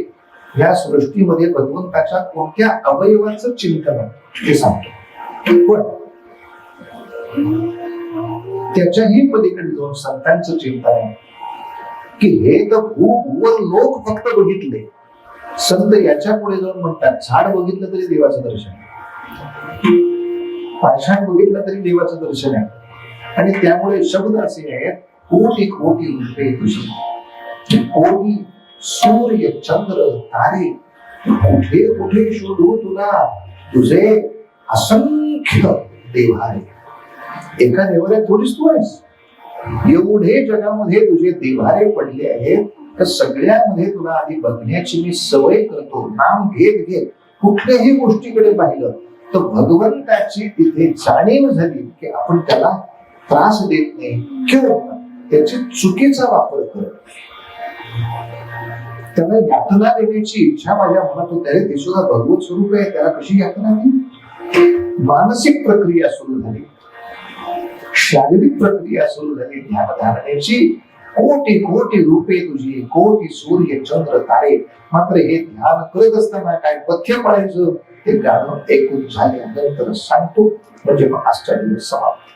या सृष्टीमध्ये भगवंताच्या कोणत्या अवयवाचं चिंतन ते सांगतो. पण त्याच्याही पलीकडे जाऊन संतांचं चिंतन आहे की हे तर भूवर लोक फक्त बघितले. संत याच्या पुढे जाऊन म्हणतात, झाड बघितलं तरी देवाचं दर्शन आहे, पाषाण बघितलं तरी देवाचं दर्शन आहे. आणि त्यामुळे शब्द असे आहेत, कोटी कोटी रूपे तुझी, कोटी सूर्य चंद्र तारे, कुठे कुठे शोधू तुला, तुझे असंख्य देवारे. एका देवाऱ्यात थोडीच तू आहेस, एवढे जगामध्ये तुझे देवारे पडले आहेत. तर सगळ्यामध्ये तुला आधी बघण्याची मी सवय करतो. नाम घेत घेत कुठल्याही गोष्टीकडे पाहिलं तर भगवंताची तिथे जाणीव झाली की आपण त्याला त्रास देत नाही किंवा त्याची चुकीचा वापर करत, त्याला यातना देण्याची इच्छा माझ्या मनात होत आहे. ते सुद्धा भगवत स्वरूप आहे, त्याला कशी यातना देईल? मानसिक प्रक्रिया सुरू झाली, शारीरिक प्रक्रिया सुरू झाली ध्यानधारणेची. कोटी कोटी रूपे तुझी, कोटी सूर्य चंद्र तारे. मात्र हे ध्यान करत असताना काय पथ्य पाळायचं ते गाणं ऐकून झाल्यानंतर सांगतो, म्हणजे मग आजचा दिवस समाप्त.